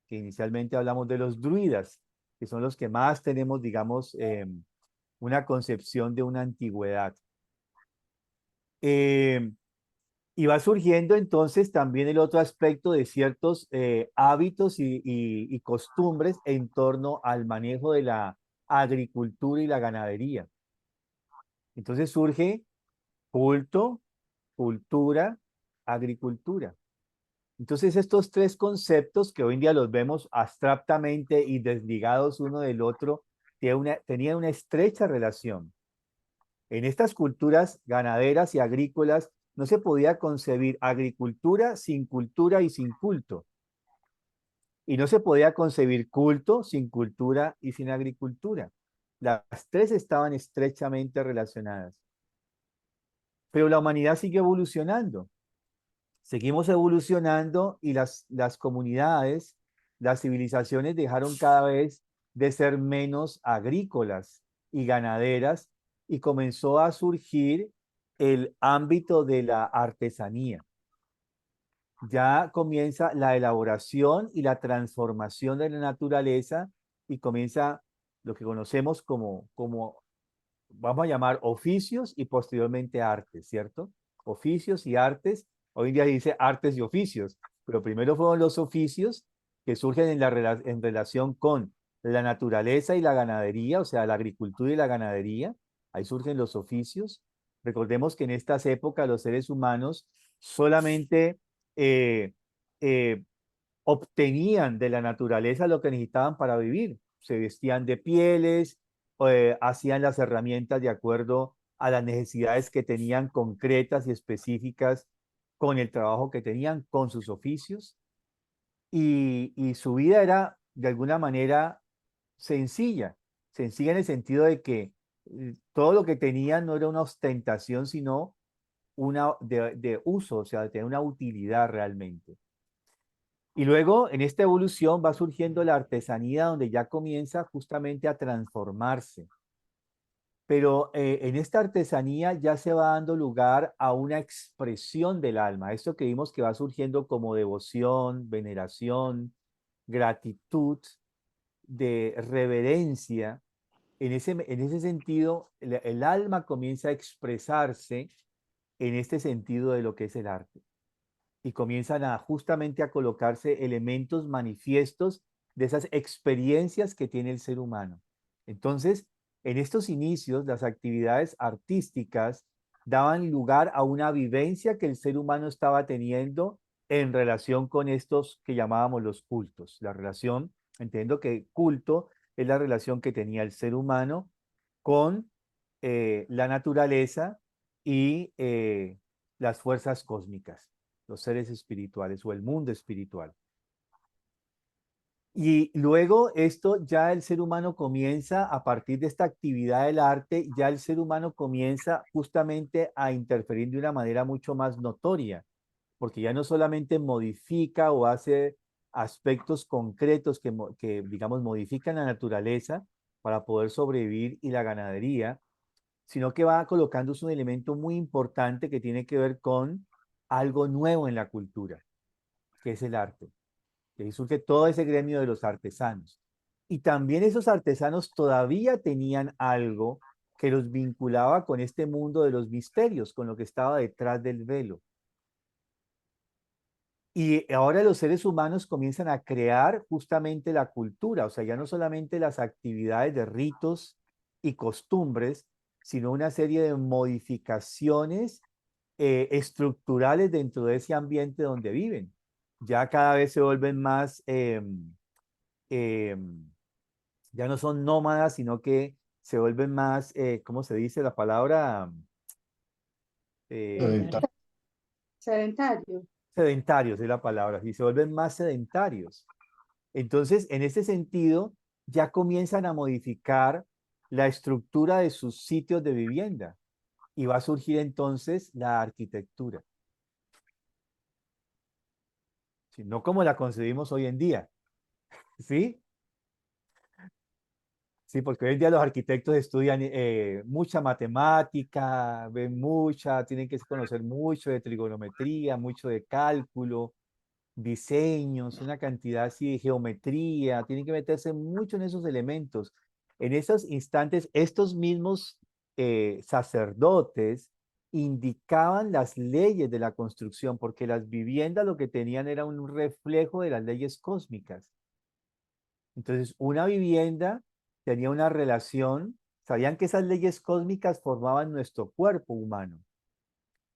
que inicialmente hablamos de los druidas, que son los que más tenemos, digamos, una concepción de una antigüedad. Y va surgiendo entonces también el otro aspecto de ciertos hábitos y costumbres en torno al manejo de la agricultura y la ganadería. Entonces surge culto, cultura, agricultura. Entonces estos tres conceptos que hoy en día los vemos abstractamente y desligados uno del otro, tenían una estrecha relación. En estas culturas ganaderas y agrícolas no se podía concebir agricultura sin cultura y sin culto. Y no se podía concebir culto sin cultura y sin agricultura. Las tres estaban estrechamente relacionadas. Pero la humanidad sigue evolucionando. Seguimos evolucionando y las comunidades, las civilizaciones dejaron cada vez de ser menos agrícolas y ganaderas y comenzó a surgir el ámbito de la artesanía. Ya comienza la elaboración y la transformación de la naturaleza y comienza lo que conocemos como vamos a llamar oficios y posteriormente artes, ¿cierto? Oficios y artes. Hoy en día dice artes y oficios, pero primero fueron los oficios que surgen en relación con la naturaleza y la ganadería, o sea, la agricultura y la ganadería. Ahí surgen los oficios. Recordemos que en estas épocas los seres humanos solamente eh, eh, obtenían de la naturaleza lo que necesitaban para vivir. Se vestían de pieles, hacían las herramientas de acuerdo a las necesidades que tenían concretas y específicas con el trabajo que tenían, con sus oficios, y su vida era de alguna manera sencilla, sencilla en el sentido de que todo lo que tenían no era una ostentación, sino una de uso, o sea, de tener una utilidad realmente. Y luego en esta evolución va surgiendo la artesanía donde ya comienza justamente a transformarse. Pero en esta artesanía ya se va dando lugar a una expresión del alma. Esto que vimos que va surgiendo como devoción, veneración, gratitud, de reverencia. En ese sentido, el alma comienza a expresarse en este sentido de lo que es el arte y comienzan a justamente a colocarse elementos manifiestos de esas experiencias que tiene el ser humano. Entonces, en estos inicios, las actividades artísticas daban lugar a una vivencia que el ser humano estaba teniendo en relación con estos que llamábamos los cultos. La relación, entiendo que culto es la relación que tenía el ser humano con la naturaleza y las fuerzas cósmicas, los seres espirituales o el mundo espiritual. Y luego esto ya el ser humano comienza, a partir de esta actividad del arte, ya el ser humano comienza justamente a interferir de una manera mucho más notoria, porque ya no solamente modifica o hace aspectos concretos que digamos, modifican la naturaleza para poder sobrevivir y la ganadería, sino que va colocándose un elemento muy importante que tiene que ver con algo nuevo en la cultura, que es el arte. Que ahí surge todo ese gremio de los artesanos. Y también esos artesanos todavía tenían algo que los vinculaba con este mundo de los misterios, con lo que estaba detrás del velo. Y ahora los seres humanos comienzan a crear justamente la cultura, o sea, ya no solamente las actividades de ritos y costumbres, sino una serie de modificaciones estructurales dentro de ese ambiente donde viven. Ya cada vez se vuelven más, ya no son nómadas, sino que se vuelven más, ¿cómo se dice la palabra? Eh, Sedentario. Sedentario. sedentarios es la palabra, y se vuelven más sedentarios. Entonces, en ese sentido, ya comienzan a modificar la estructura de sus sitios de vivienda y va a surgir entonces la arquitectura. ¿Sí? No como la concebimos hoy en día, ¿sí? Sí, porque hoy en día los arquitectos estudian mucha matemática, ven mucha, tienen que conocer mucho de trigonometría, mucho de cálculo, diseños, una cantidad así de geometría, tienen que meterse mucho en esos elementos. En esos instantes, estos mismos sacerdotes indicaban las leyes de la construcción, porque las viviendas lo que tenían era un reflejo de las leyes cósmicas. Entonces, una vivienda tenía una relación, sabían que esas leyes cósmicas formaban nuestro cuerpo humano.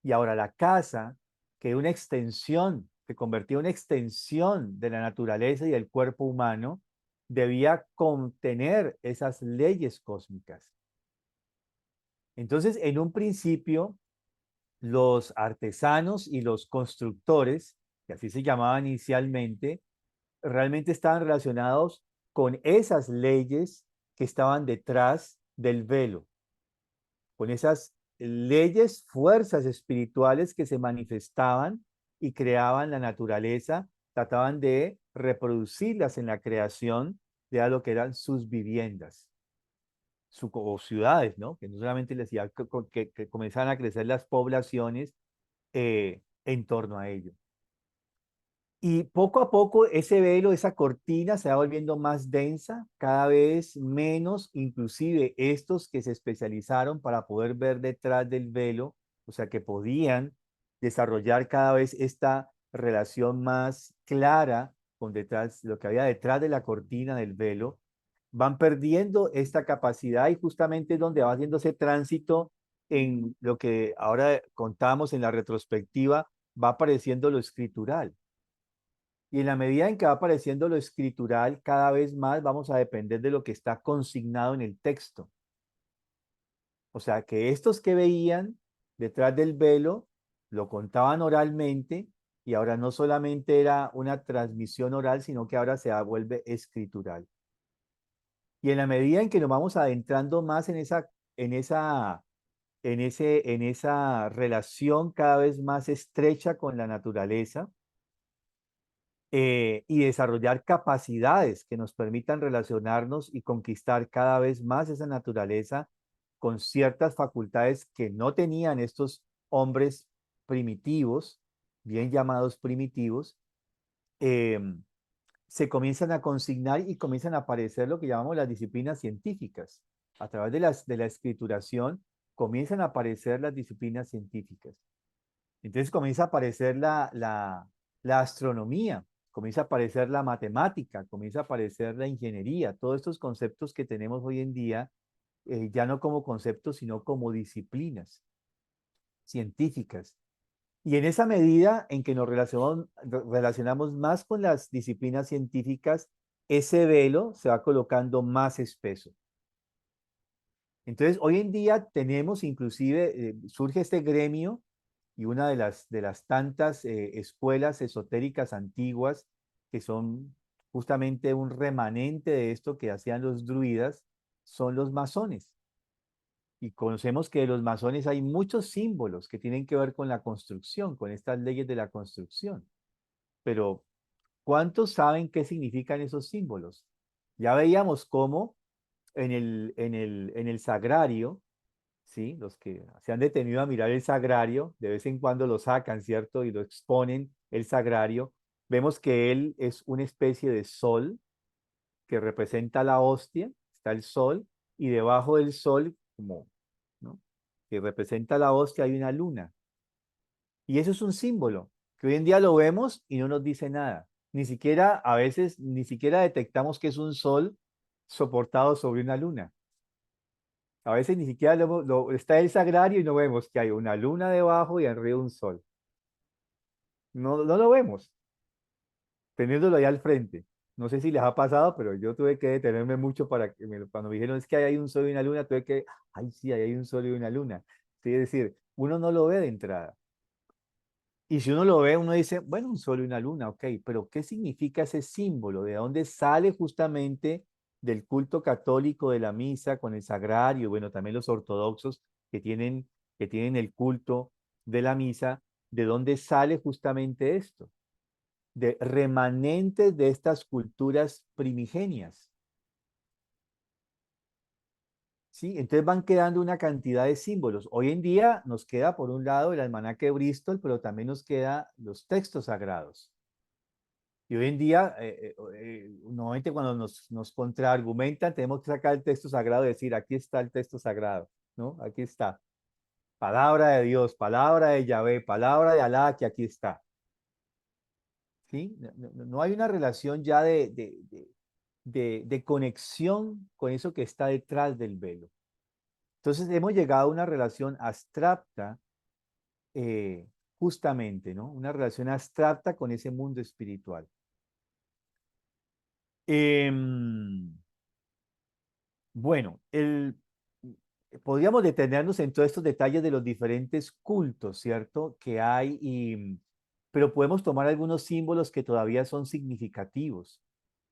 Y ahora la casa, que era una extensión, se convertía en una extensión de la naturaleza y del cuerpo humano, debía contener esas leyes cósmicas. Entonces, en un principio, los artesanos y los constructores, que así se llamaban inicialmente, realmente estaban relacionados con esas leyes que estaban detrás del velo, con esas leyes, fuerzas espirituales que se manifestaban y creaban la naturaleza, trataban de reproducirlas en la creación de lo que eran sus viviendas, o ciudades, ¿no? Que no solamente les decía que comenzaban a crecer las poblaciones en torno a ello. Y poco a poco ese velo, esa cortina se va volviendo más densa, cada vez menos, inclusive estos que se especializaron para poder ver detrás del velo, o sea, que podían desarrollar cada vez esta relación más clara con detrás, lo que había detrás de la cortina del velo, van perdiendo esta capacidad y justamente es donde va haciendo ese tránsito en lo que ahora contamos en la retrospectiva, va apareciendo lo escritural. Y en la medida en que va apareciendo lo escritural, cada vez más vamos a depender de lo que está consignado en el texto. O sea, que estos que veían detrás del velo lo contaban oralmente y ahora no solamente era una transmisión oral, sino que ahora se vuelve escritural. Y en la medida en que nos vamos adentrando más en esa relación cada vez más estrecha con la naturaleza, y desarrollar capacidades que nos permitan relacionarnos y conquistar cada vez más esa naturaleza con ciertas facultades que no tenían estos hombres primitivos, bien llamados primitivos, eh, se comienzan a consignar y comienzan a aparecer lo que llamamos las disciplinas científicas. A través de la escrituración comienzan a aparecer las disciplinas científicas. Entonces comienza a aparecer la astronomía, comienza a aparecer la matemática, comienza a aparecer la ingeniería, todos estos conceptos que tenemos hoy en día, ya no como conceptos, sino como disciplinas científicas. Y en esa medida en que nos relacionamos más con las disciplinas científicas, ese velo se va colocando más espeso. Entonces, hoy en día tenemos inclusive, surge este gremio y una de las tantas escuelas esotéricas antiguas que son justamente un remanente de esto que hacían los druidas, son los masones. Y conocemos que de los masones hay muchos símbolos que tienen que ver con la construcción, con estas leyes de la construcción. Pero, ¿cuántos saben qué significan esos símbolos? Ya veíamos cómo en el sagrario, ¿sí? Los que se han detenido a mirar el sagrario, de vez en cuando lo sacan, ¿cierto? Y lo exponen, el sagrario. Vemos que él es una especie de sol que representa la hostia, está el sol, y debajo del sol, como, ¿no? Que representa la hostia, hay una luna. Y eso es un símbolo, que hoy en día lo vemos y no nos dice nada. Ni siquiera, a veces, ni siquiera detectamos que es un sol soportado sobre una luna. A veces ni siquiera está el sagrario y no vemos que hay una luna debajo y arriba un sol. No, no lo vemos, teniéndolo ahí al frente. No sé si les ha pasado, pero yo tuve que detenerme mucho cuando me dijeron es que hay un sol y una luna, tuve que, ay, sí, ahí hay un sol y una luna. Sí, es decir, uno no lo ve de entrada. Y si uno lo ve, uno dice, bueno, un sol y una luna, ok, pero ¿qué significa ese símbolo? ¿De dónde sale justamente del culto católico de la misa con el sagrario? Bueno, también los ortodoxos que tienen el culto de la misa, ¿de dónde sale justamente esto? De remanentes de estas culturas primigenias. ¿Sí? Entonces van quedando una cantidad de símbolos. Hoy en día nos queda, por un lado, el almanaque de Bristol, pero también nos queda los textos sagrados. Y hoy en día, normalmente cuando nos contraargumentan, tenemos que sacar el texto sagrado y decir, aquí está el texto sagrado, ¿no? Aquí está. Palabra de Dios, palabra de Yahvé, palabra de Alá, que aquí está. ¿Sí? No hay una relación ya de conexión con eso que está detrás del velo. Entonces hemos llegado a una relación abstracta, justamente, ¿no? Una relación abstracta con ese mundo espiritual. Bueno, podríamos detenernos en todos estos detalles de los diferentes cultos, ¿cierto? Que hay, pero podemos tomar algunos símbolos que todavía son significativos.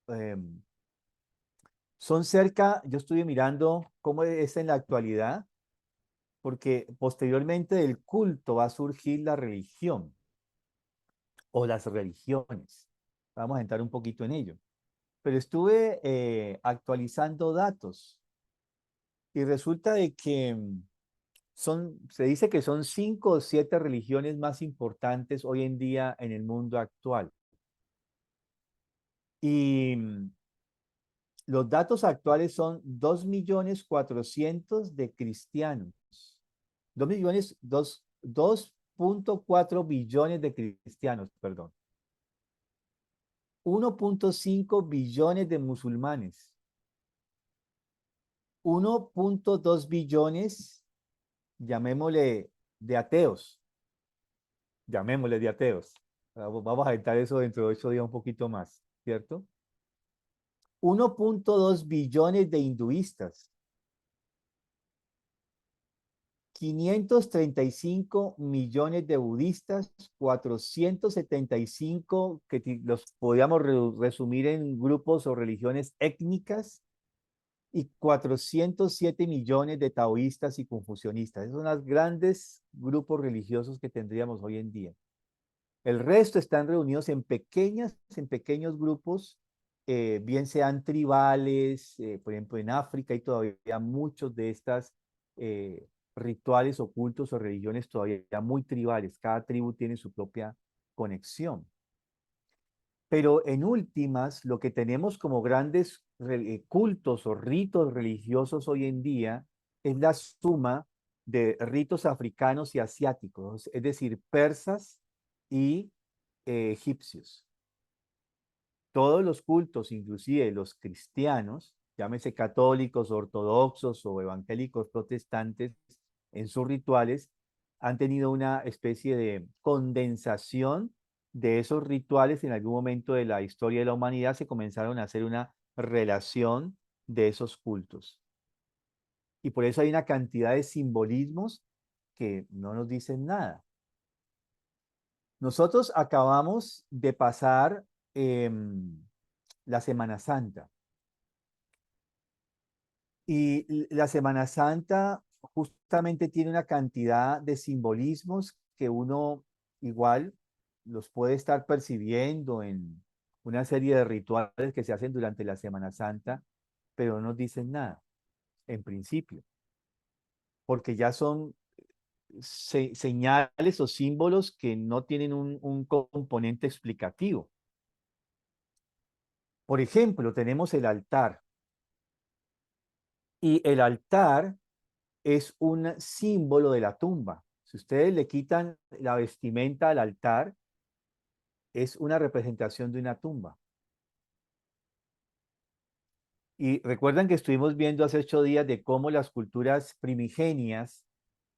Em, Son cerca, yo estuve mirando cómo es en la actualidad, porque posteriormente del culto va a surgir la religión o las religiones. Vamos a entrar un poquito en ello. Pero estuve actualizando datos y resulta de que se dice que son 5 o 7 religiones más importantes hoy en día en el mundo actual. Y los datos actuales son 2.400.000 de cristianos. 2.4 billones de cristianos, perdón. 1.5 billones de musulmanes. 1.2 billones, llamémosle, de ateos. Llamémosle de ateos. Vamos a editar eso dentro de 8 días un poquito más, ¿cierto? 1.2 billones de hinduistas. 535 millones de budistas, 475 que los podríamos resumir en grupos o religiones étnicas, y 407 millones de taoístas y confucionistas. Esos son los grandes grupos religiosos que tendríamos hoy en día. El resto están reunidos en pequeños grupos, bien sean tribales, por ejemplo en África hay todavía muchos de estas rituales ocultos o religiones todavía muy tribales. Cada tribu tiene su propia conexión. Pero en últimas, lo que tenemos como grandes cultos o ritos religiosos hoy en día es la suma de ritos africanos y asiáticos, es decir, persas y egipcios. Todos los cultos, inclusive los cristianos, llámese católicos, ortodoxos o evangélicos protestantes, en sus rituales han tenido una especie de condensación de esos rituales. En algún momento de la historia de la humanidad se comenzaron a hacer una relación de esos cultos. Y por eso hay una cantidad de simbolismos que no nos dicen nada. Nosotros acabamos de pasar la Semana Santa. Y la Semana Santa justamente tiene una cantidad de simbolismos que uno igual los puede estar percibiendo en una serie de rituales que se hacen durante la Semana Santa, pero no nos dicen nada, en principio, porque ya son señales o símbolos que no tienen un componente explicativo. Por ejemplo, tenemos el altar. Y el altar es un símbolo de la tumba. Si ustedes le quitan la vestimenta al altar, es una representación de una tumba. Y recuerdan que estuvimos viendo hace 8 días de cómo las culturas primigenias,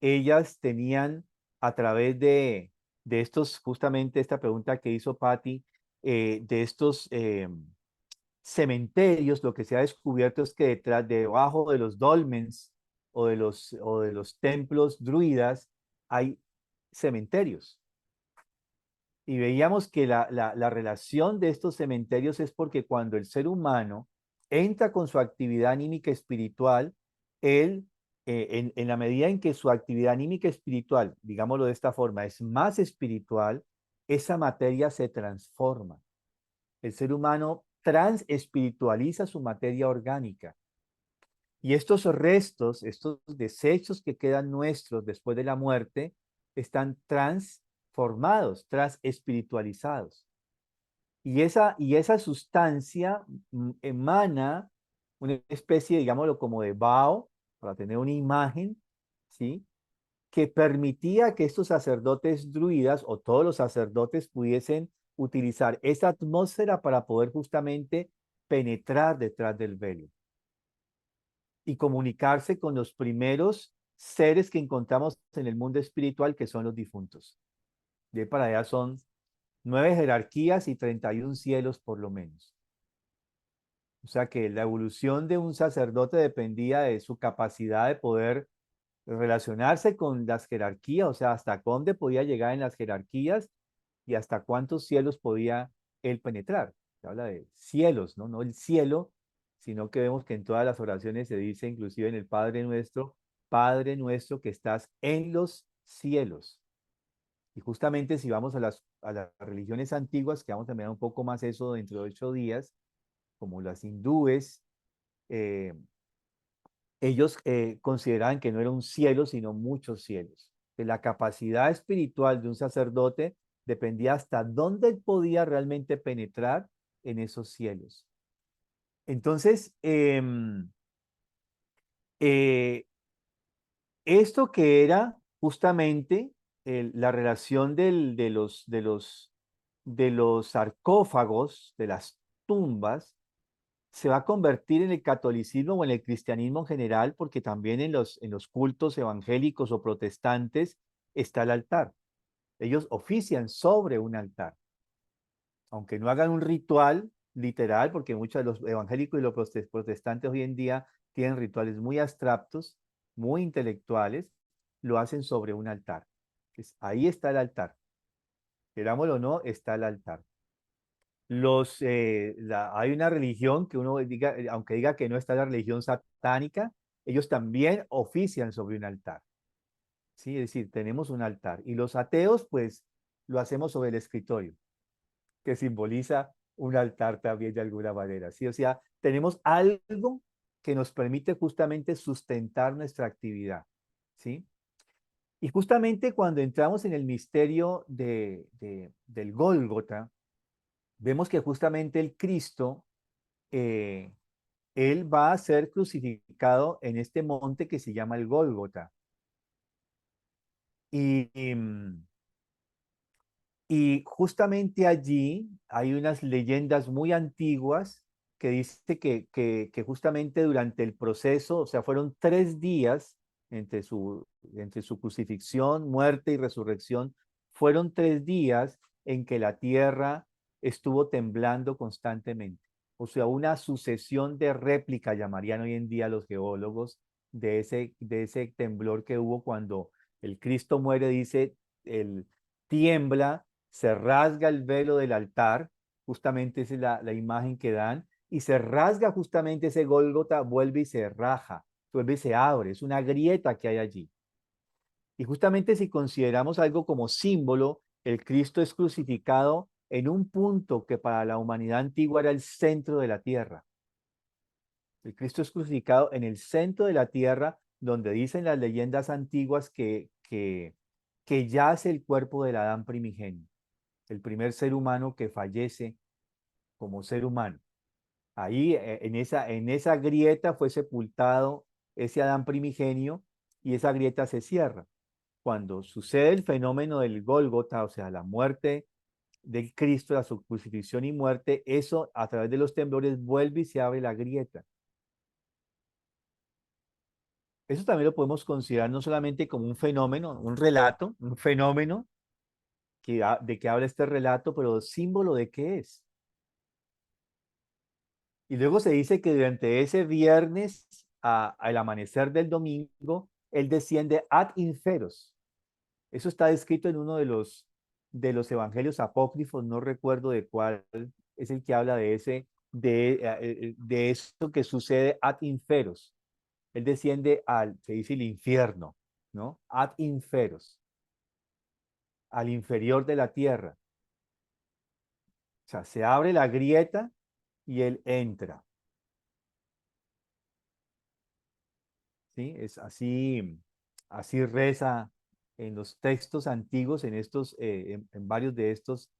ellas tenían a través de estos, justamente esta pregunta que hizo Patty, de estos cementerios, lo que se ha descubierto es que debajo de los dolmens o de los templos druidas hay cementerios. Y veíamos que la relación de estos cementerios es porque cuando el ser humano entra con su actividad anímica espiritual, él, en la medida en que su actividad anímica espiritual, digámoslo de esta forma, es más espiritual, esa materia se transforma. El ser humano transespiritualiza su materia orgánica. Y estos restos, estos desechos que quedan nuestros después de la muerte, están transformados, transespiritualizados. Y esa sustancia emana una especie, digámoslo, como de vaho, para tener una imagen, ¿sí?, que permitía que estos sacerdotes druidas o todos los sacerdotes pudiesen utilizar esa atmósfera para poder justamente penetrar detrás del velo y comunicarse con los primeros seres que encontramos en el mundo espiritual, que son los difuntos. De para allá son 9 jerarquías y 31 cielos por lo menos. O sea que la evolución de un sacerdote dependía de su capacidad de poder relacionarse con las jerarquías, o sea, hasta dónde podía llegar en las jerarquías y hasta cuántos cielos podía él penetrar. Se habla de cielos, ¿no? No el cielo, sino que vemos que en todas las oraciones se dice, inclusive en el Padre nuestro que estás en los cielos. Y justamente si vamos a las religiones antiguas, que vamos a mirar un poco más eso dentro de 8 días, como las hindúes, ellos consideraban que no era un cielo, sino muchos cielos. Que la capacidad espiritual de un sacerdote dependía hasta dónde él podía realmente penetrar en esos cielos. Entonces, esto que era justamente la relación de los sarcófagos, de las tumbas, se va a convertir en el catolicismo o en el cristianismo en general, porque también en los cultos evangélicos o protestantes está el altar. Ellos ofician sobre un altar, aunque no hagan un ritual literal, porque muchos de los evangélicos y los protestantes hoy en día tienen rituales muy abstractos, muy intelectuales, lo hacen sobre un altar. Ahí está el altar. Querámoslo o no, está el altar. Hay una religión que uno diga, aunque diga que no está la religión satánica, ellos también ofician sobre un altar. ¿Sí? Es decir, tenemos un altar. Y los ateos, pues, lo hacemos sobre el escritorio, que simboliza un altar también de alguna manera. ¿Sí? O sea, tenemos algo que nos permite justamente sustentar nuestra actividad. ¿Sí? Y justamente cuando entramos en el misterio del Gólgota, vemos que justamente el Cristo, eh, él va a ser crucificado en este monte que se llama el Gólgota. Y, y, y justamente allí hay unas leyendas muy antiguas que dice que justamente durante el proceso, o sea, fueron 3 días entre su crucifixión, muerte y resurrección, fueron 3 días en que la tierra estuvo temblando constantemente. O sea, una sucesión de réplica, llamarían hoy en día los geólogos, de ese temblor que hubo cuando el Cristo muere, dice, el tiembla, se rasga el velo del altar, justamente esa es la imagen que dan, y se rasga justamente ese Gólgota, vuelve y se raja, vuelve y se abre, es una grieta que hay allí. Y justamente si consideramos algo como símbolo, el Cristo es crucificado en un punto que para la humanidad antigua era el centro de la tierra. El Cristo es crucificado en el centro de la tierra, donde dicen las leyendas antiguas que yace el cuerpo del Adán primigenio, el primer ser humano que fallece como ser humano. Ahí en esa grieta fue sepultado ese Adán primigenio y esa grieta se cierra. Cuando sucede el fenómeno del Gólgota, o sea, la muerte del Cristo, la su crucifixión y muerte, eso a través de los temblores vuelve y se abre la grieta. Eso también lo podemos considerar no solamente como un fenómeno, un relato, un fenómeno de que habla este relato, pero símbolo de qué es. Y luego se dice que durante ese viernes al amanecer del domingo, él desciende ad inferos. Eso está descrito en uno de los evangelios apócrifos, no recuerdo de cuál es el que habla de eso que sucede ad inferos. Él desciende se dice el infierno, ¿no? Ad inferos, al inferior de la tierra. O sea, se abre la grieta y él entra. ¿Sí? Es así, así reza en los textos antiguos, en varios de estos,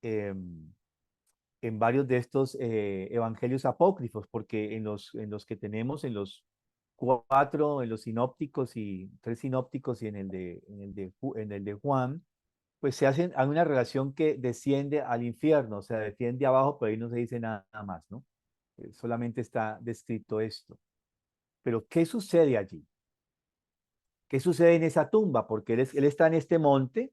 em, evangelios apócrifos, porque en los que tenemos, en los 4, en los sinópticos y 3 sinópticos y en el de Juan, pues hay una relación que desciende al infierno, o sea, desciende abajo, pero ahí no se dice nada más, ¿no? Solamente está descrito esto. Pero, ¿qué sucede allí? ¿Qué sucede en esa tumba? Porque él está en este monte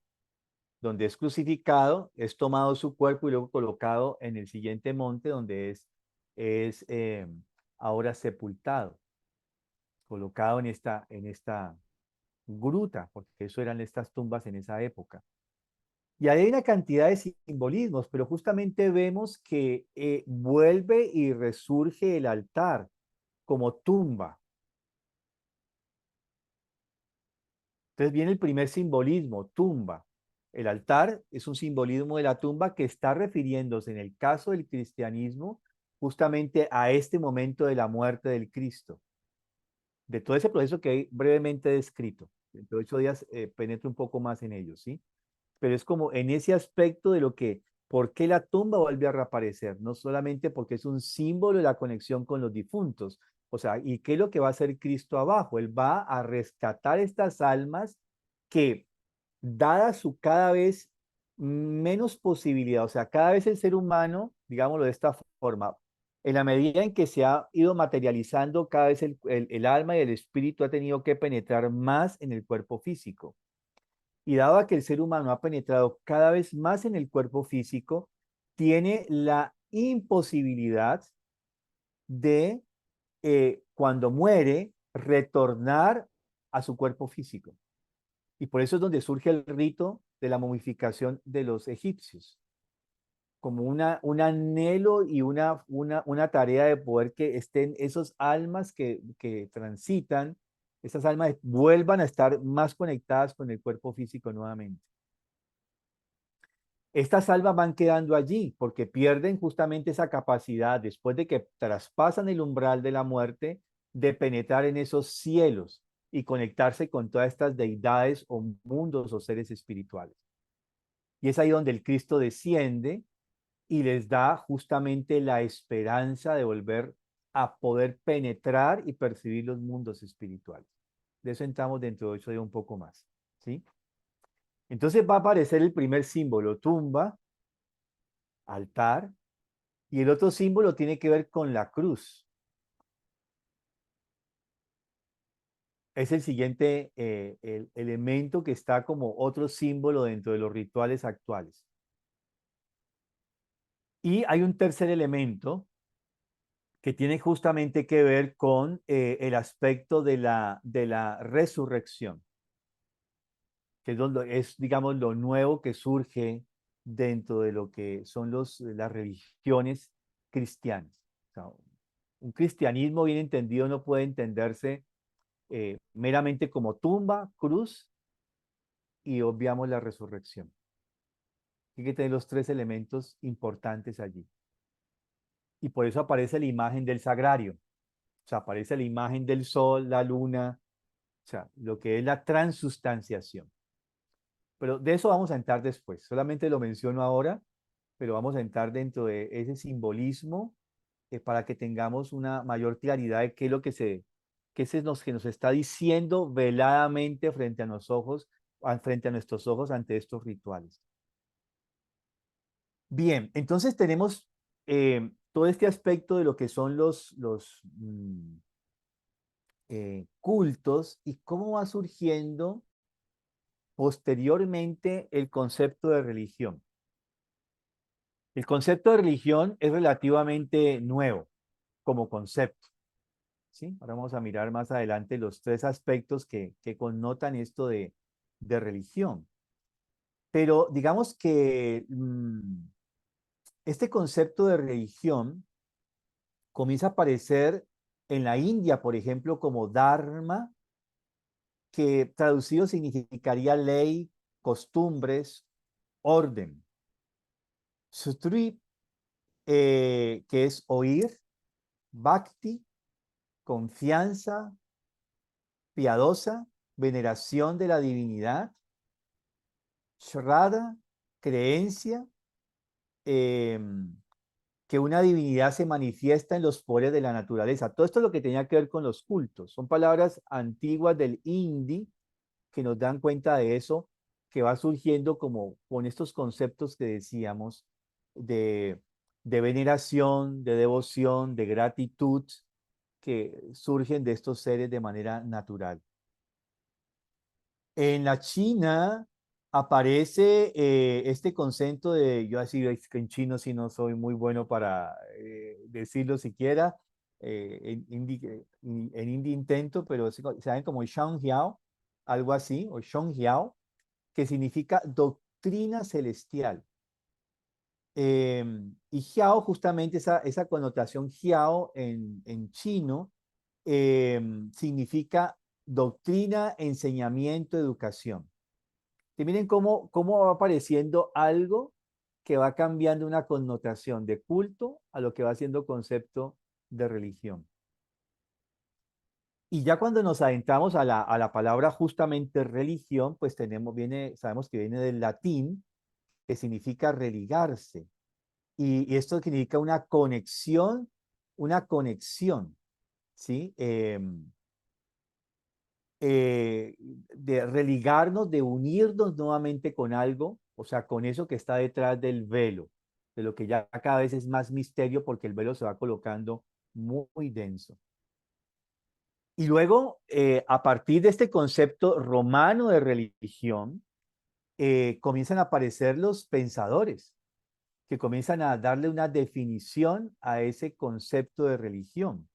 donde es crucificado, es tomado su cuerpo y luego colocado en el siguiente monte donde es ahora sepultado, colocado en esta gruta, porque eso eran estas tumbas en esa época. Y hay una cantidad de simbolismos, pero justamente vemos que vuelve y resurge el altar como tumba. Entonces viene el primer simbolismo, tumba. El altar es un simbolismo de la tumba que está refiriéndose en el caso del cristianismo justamente a este momento de la muerte del Cristo, de todo ese proceso que hay brevemente descrito. Dentro de 8 días penetro un poco más en ello, ¿sí? Pero es como en ese aspecto de lo que ¿Por qué la tumba vuelve a reaparecer? No solamente porque es un símbolo de la conexión con los difuntos. O sea, ¿y qué es lo que va a hacer Cristo abajo? Él va a rescatar estas almas que, dada su cada vez menos posibilidad, o sea, cada vez el ser humano, digámoslo de esta forma, en la medida en que se ha ido materializando, cada vez el alma y el espíritu ha tenido que penetrar más en el cuerpo físico. Y dado a que el ser humano ha penetrado cada vez más en el cuerpo físico, tiene la imposibilidad de, cuando muere, retornar a su cuerpo físico. Y por eso es donde surge el rito de la momificación de los egipcios, como un anhelo y una tarea de poder que estén esos almas que transitan, esas almas vuelvan a estar más conectadas con el cuerpo físico nuevamente. Estas almas van quedando allí porque pierden justamente esa capacidad, después de que traspasan el umbral de la muerte, de penetrar en esos cielos y conectarse con todas estas deidades o mundos o seres espirituales. Y es ahí donde el Cristo desciende y les da justamente la esperanza de volver a poder penetrar y percibir los mundos espirituales. De eso entramos dentro de 8 días un poco más, ¿sí? Entonces va a aparecer el primer símbolo, tumba, altar, y el otro símbolo tiene que ver con la cruz. Es el siguiente el elemento que está como otro símbolo dentro de los rituales actuales. Y hay un tercer elemento que tiene justamente que ver con el aspecto de la resurrección, que es, digamos, lo nuevo que surge dentro de lo que son las religiones cristianas. O sea, un cristianismo bien entendido no puede entenderse meramente como tumba, cruz, y obviamos la resurrección. Hay que tener los tres elementos importantes allí. Y por eso aparece la imagen del sagrario. O sea, aparece la imagen del sol, la luna, o sea, lo que es la transustanciación. Pero de eso vamos a entrar después. Solamente lo menciono ahora, pero vamos a entrar dentro de ese simbolismo para que tengamos una mayor claridad de qué es lo que nos está diciendo veladamente frente a nuestros ojos ante estos rituales. Bien, entonces tenemos todo este aspecto de lo que son los cultos y cómo va surgiendo posteriormente el concepto de religión. El concepto de religión es relativamente nuevo como concepto, ¿sí? Ahora vamos a mirar más adelante los tres aspectos que connotan esto de religión. Pero digamos que este concepto de religión comienza a aparecer en la India, por ejemplo, como dharma, que traducido significaría ley, costumbres, orden. Sutri, que es oír, bhakti, confianza, piadosa, veneración de la divinidad, shraddha, creencia, que una divinidad se manifiesta en los poderes de la naturaleza. Todo esto es lo que tenía que ver con los cultos. Son palabras antiguas del hindi que nos dan cuenta de eso, que va surgiendo como con estos conceptos que decíamos de veneración, de devoción, de gratitud, que surgen de estos seres de manera natural. En la China aparece este concepto de, yo así que en chino sí no soy muy bueno para decirlo siquiera, en hindi intento, pero saben como Shanghiao, algo así, o Shanghiao, que significa doctrina celestial. Y Hiao, justamente esa connotación Hiao en chino, significa doctrina, enseñamiento, educación. Y miren cómo va apareciendo algo que va cambiando una connotación de culto a lo que va siendo concepto de religión. Y ya cuando nos adentramos a la palabra justamente religión, pues sabemos que viene del latín, que significa religarse. y esto significa una conexión, ¿sí? De religarnos, de unirnos nuevamente con algo, o sea, con eso que está detrás del velo, de lo que ya cada vez es más misterio porque el velo se va colocando muy denso. Y luego, a partir de este concepto romano de religión, comienzan a aparecer los pensadores que comienzan a darle una definición a ese concepto de religión.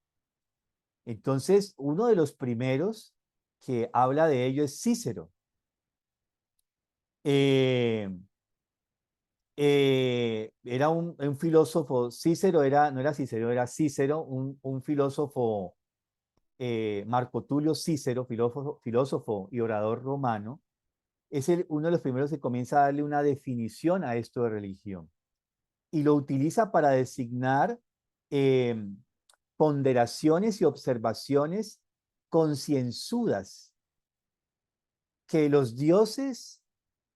Entonces, uno de los primeros que habla de ello es Cícero. Era un filósofo, Cícero era, no era Cícero, era Cícero, un filósofo, Marco Tulio Cícero, filósofo y orador romano, es uno de los primeros que comienza a darle una definición a esto de religión y lo utiliza para designar eh, ponderaciones y observaciones concienzudas que los dioses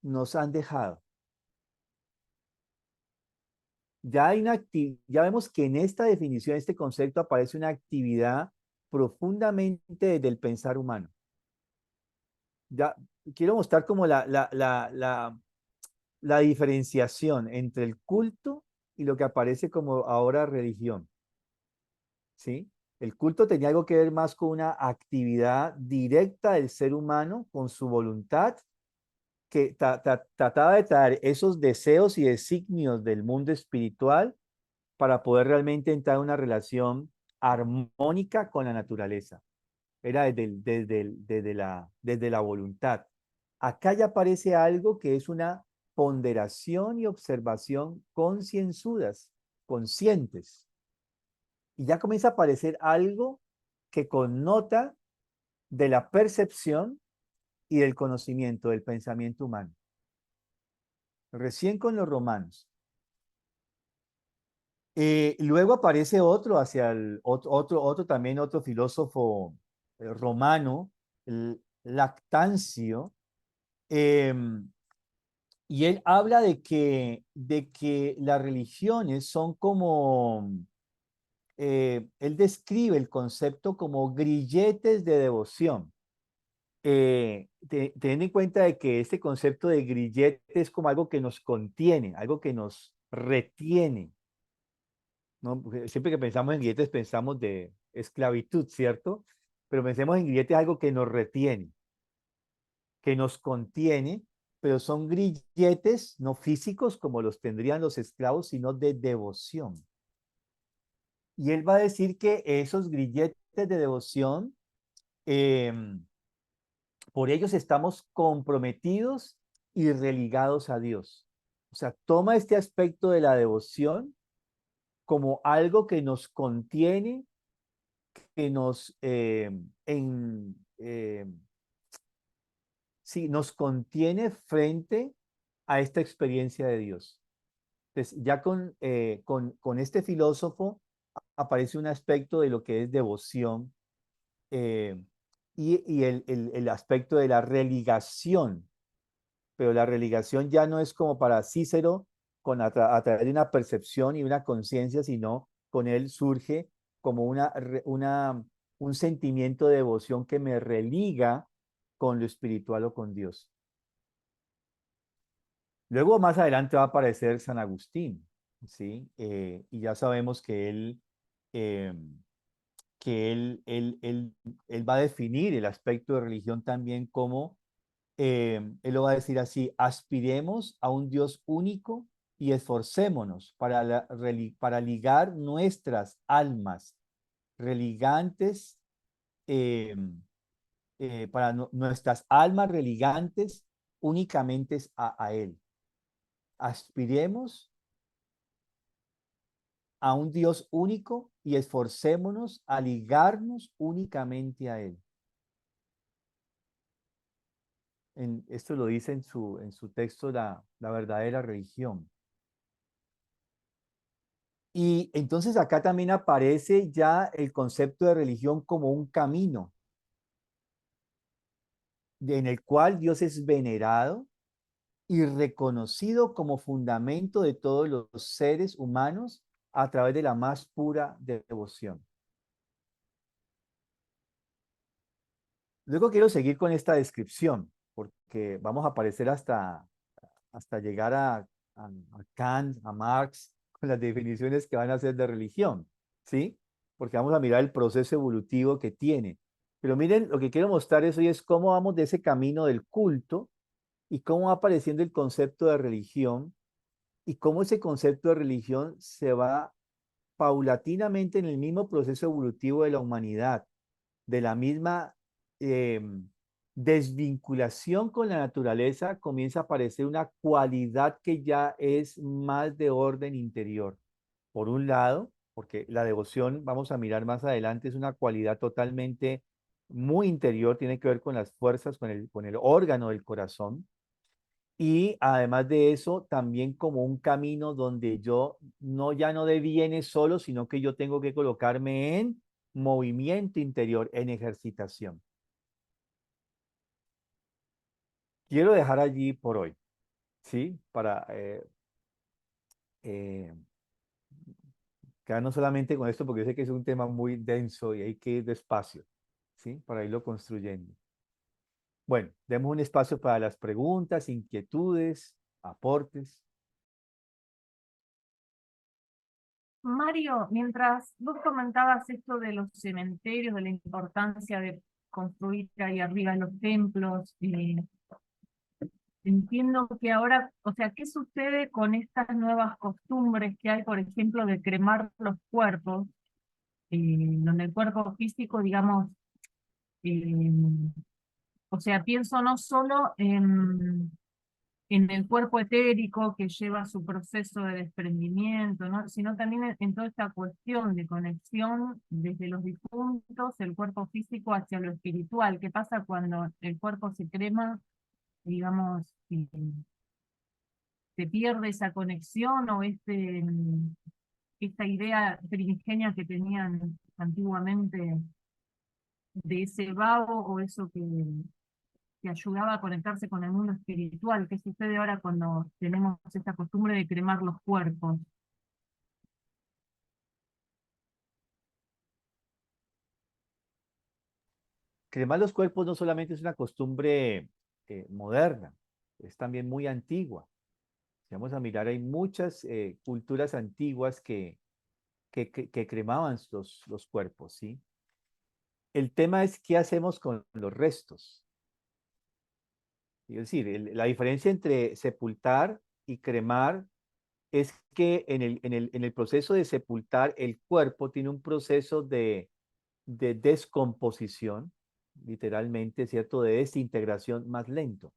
nos han dejado. Ya vemos que en esta definición, este concepto, aparece una actividad profundamente del pensar humano. Ya quiero mostrar como la diferenciación entre el culto y lo que aparece como ahora religión. ¿Sí? El culto tenía algo que ver más con una actividad directa del ser humano, con su voluntad, que trataba de traer esos deseos y designios del mundo espiritual para poder realmente entrar en una relación armónica con la naturaleza. Era desde la voluntad. Acá ya aparece algo que es una ponderación y observación concienzudas, conscientes. Y ya comienza a aparecer algo que connota de la percepción y del conocimiento del pensamiento humano. Recién con los romanos. Luego aparece otro también otro filósofo romano, Lactancio, y él habla de que las religiones son como, él describe el concepto como grilletes de devoción. Teniendo en cuenta de que este concepto de grillete es como algo que nos contiene, algo que nos retiene, ¿no? Porque siempre que pensamos en grilletes pensamos de esclavitud, ¿cierto? Pero pensemos en grilletes, algo que nos retiene, que nos contiene, pero son grilletes no físicos como los tendrían los esclavos, sino de devoción. Y él va a decir que esos grilletes de devoción, por ellos estamos comprometidos y religados a Dios. O sea, toma este aspecto de la devoción como algo que nos contiene, que sí, nos contiene frente a esta experiencia de Dios. Entonces, ya con este filósofo aparece un aspecto de lo que es devoción, eh, y el aspecto de la religación, pero la religación ya no es como para Cícero a través de una percepción y una conciencia, sino con él surge como un sentimiento de devoción que me religa con lo espiritual o con Dios. Luego más adelante va a aparecer San Agustín, ¿sí? Y ya sabemos eh, que él va a definir el aspecto de religión también como, él lo va a decir así: aspiremos a un Dios único y esforcémonos para ligar nuestras almas religantes, eh, nuestras almas religantes únicamente a Él. Aspiremos a un Dios único y esforcémonos a ligarnos únicamente a Él. Esto lo dice en su texto la verdadera religión. Y entonces acá también aparece ya el concepto de religión como un camino en el cual Dios es venerado y reconocido como fundamento de todos los seres humanos a través de la más pura devoción. Luego quiero seguir con esta descripción, porque vamos a aparecer hasta llegar a Kant, a Marx, con las definiciones que van a hacer de religión, ¿sí? Porque vamos a mirar el proceso evolutivo que tiene. Pero miren, lo que quiero mostrarles hoy es cómo vamos de ese camino del culto y cómo va apareciendo el concepto de religión y cómo ese concepto de religión se va paulatinamente en el mismo proceso evolutivo de la humanidad, de la misma desvinculación con la naturaleza, comienza a aparecer una cualidad que ya es más de orden interior. Por un lado, porque la devoción, vamos a mirar más adelante, es una cualidad totalmente muy interior, tiene que ver con las fuerzas, con el órgano del corazón. Y además de eso, también como un camino donde yo ya no deviene solo, sino que yo tengo que colocarme en movimiento interior, en ejercitación. Quiero dejar allí por hoy, ¿sí? Para eh, quedarnos solamente con esto, porque yo sé que es un tema muy denso y hay que ir despacio, ¿sí? Para irlo construyendo. Bueno, demos un espacio para las preguntas, inquietudes, aportes. Mario, mientras vos comentabas esto de los cementerios, de la importancia de construir ahí arriba los templos, entiendo que ahora, o sea, ¿qué sucede con estas nuevas costumbres que hay, por ejemplo, de cremar los cuerpos, donde el cuerpo físico, digamos, eh, o sea, pienso no solo en el cuerpo etérico que lleva su proceso de desprendimiento, ¿no? Sino también en toda esta cuestión de conexión desde los difuntos, el cuerpo físico hacia lo espiritual? ¿Qué pasa cuando el cuerpo se crema, digamos, y se pierde esa conexión o esta idea primigenia que tenían antiguamente de ese vago o eso que ayudaba a conectarse con el mundo espiritual? ¿Qué sucede ahora cuando tenemos esta costumbre de cremar los cuerpos? Cremar los cuerpos no solamente es una costumbre moderna, es también muy antigua. Si vamos a mirar, hay muchas culturas antiguas que cremaban los cuerpos, ¿sí? El tema es qué hacemos con los restos. Es decir, la diferencia entre sepultar y cremar es que en el proceso de sepultar, el cuerpo tiene un proceso de descomposición, literalmente, ¿cierto? De desintegración más lento,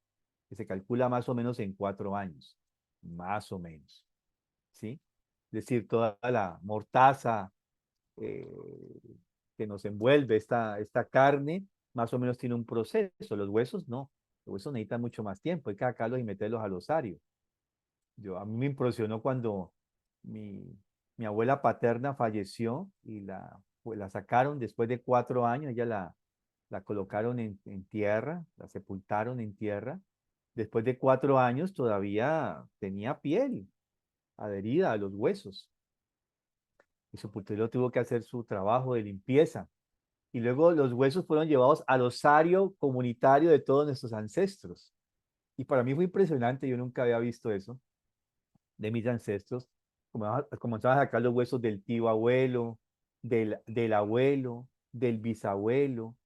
que se calcula más o menos en 4 años, más o menos, ¿sí? Es decir, toda la mortaza eh, que nos envuelve esta carne, más o menos tiene un proceso. Los huesos no, los huesos necesitan mucho más tiempo, hay que sacarlos y meterlos al osario. A mí me impresionó cuando mi abuela paterna falleció y pues, la sacaron después de 4 años, ella la colocaron en tierra, la sepultaron en tierra. Después de 4 años todavía tenía piel adherida a los huesos. Y su putero tuvo que hacer su trabajo de limpieza. Y luego los huesos fueron llevados al osario comunitario de todos nuestros ancestros. Y para mí fue impresionante, yo nunca había visto eso de mis ancestros. Comenzaban a sacar los huesos del tío abuelo, del abuelo, del bisabuelo,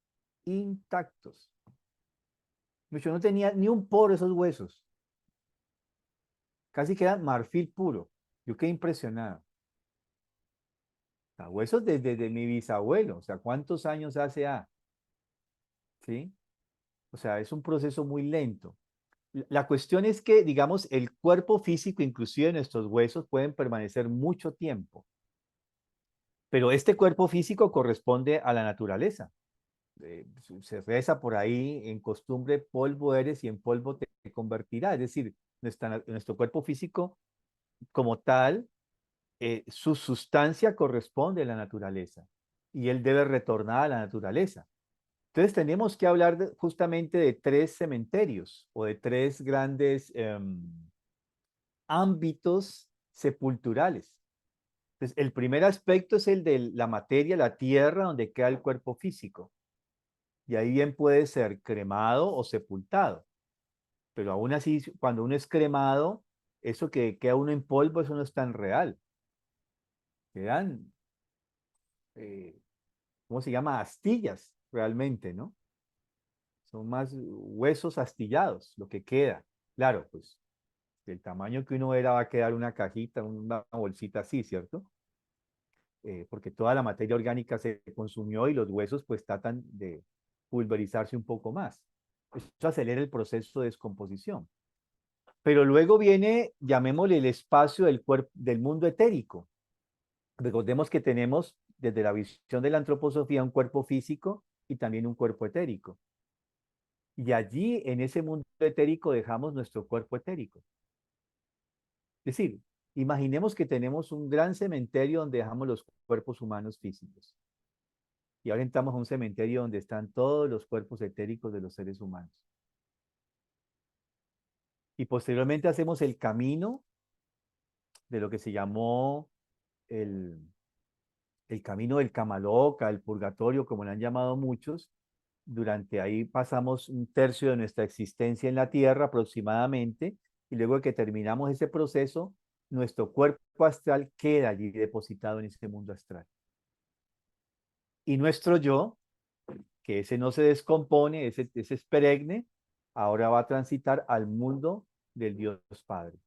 intactos. Yo no tenía ni un poro esos huesos. Casi que eran marfil puro. Yo quedé impresionado. Huesos de mi bisabuelo. O sea, ¿cuántos años hace ¿Sí? O sea, es un proceso muy lento. La cuestión es que, digamos, el cuerpo físico, inclusive nuestros huesos, pueden permanecer mucho tiempo. Pero este cuerpo físico corresponde a la naturaleza. Se reza por ahí, en costumbre, polvo eres y en polvo te convertirás. Es decir, nuestro cuerpo físico como tal, su sustancia corresponde a la naturaleza y él debe retornar a la naturaleza. Entonces tenemos que hablar justamente de tres cementerios o de tres grandes ámbitos sepulturales. Entonces, el primer aspecto es el de la materia, la tierra, donde queda el cuerpo físico. Y ahí bien puede ser cremado o sepultado. Pero aún así, cuando uno es cremado, eso que queda uno en polvo, eso no es tan real. Quedan, ¿cómo se llama? Astillas, realmente, ¿no? Son más huesos astillados, lo que queda. Claro, pues, del tamaño que uno era va a quedar una cajita, una bolsita así, ¿cierto? Porque toda la materia orgánica se consumió y los huesos pues tratan de pulverizarse un poco más. Eso acelera el proceso de descomposición. Pero luego viene, llamémosle el espacio del cuerpo, del mundo etérico. Recordemos que tenemos, desde la visión de la antroposofía, un cuerpo físico y también un cuerpo etérico. Y allí, en ese mundo etérico, dejamos nuestro cuerpo etérico. Es decir, imaginemos que tenemos un gran cementerio donde dejamos los cuerpos humanos físicos. Y ahora entramos a un cementerio donde están todos los cuerpos etéricos de los seres humanos. Y posteriormente hacemos el camino de lo que se llamó el, el camino del Kamaloka, el purgatorio, como le han llamado muchos. Durante ahí pasamos un tercio de nuestra existencia en la tierra aproximadamente, y luego de que terminamos ese proceso, nuestro cuerpo astral queda allí depositado en ese mundo astral. Y nuestro yo, que ese no se descompone, ese es perenne, ahora va a transitar al mundo del Dios Padre.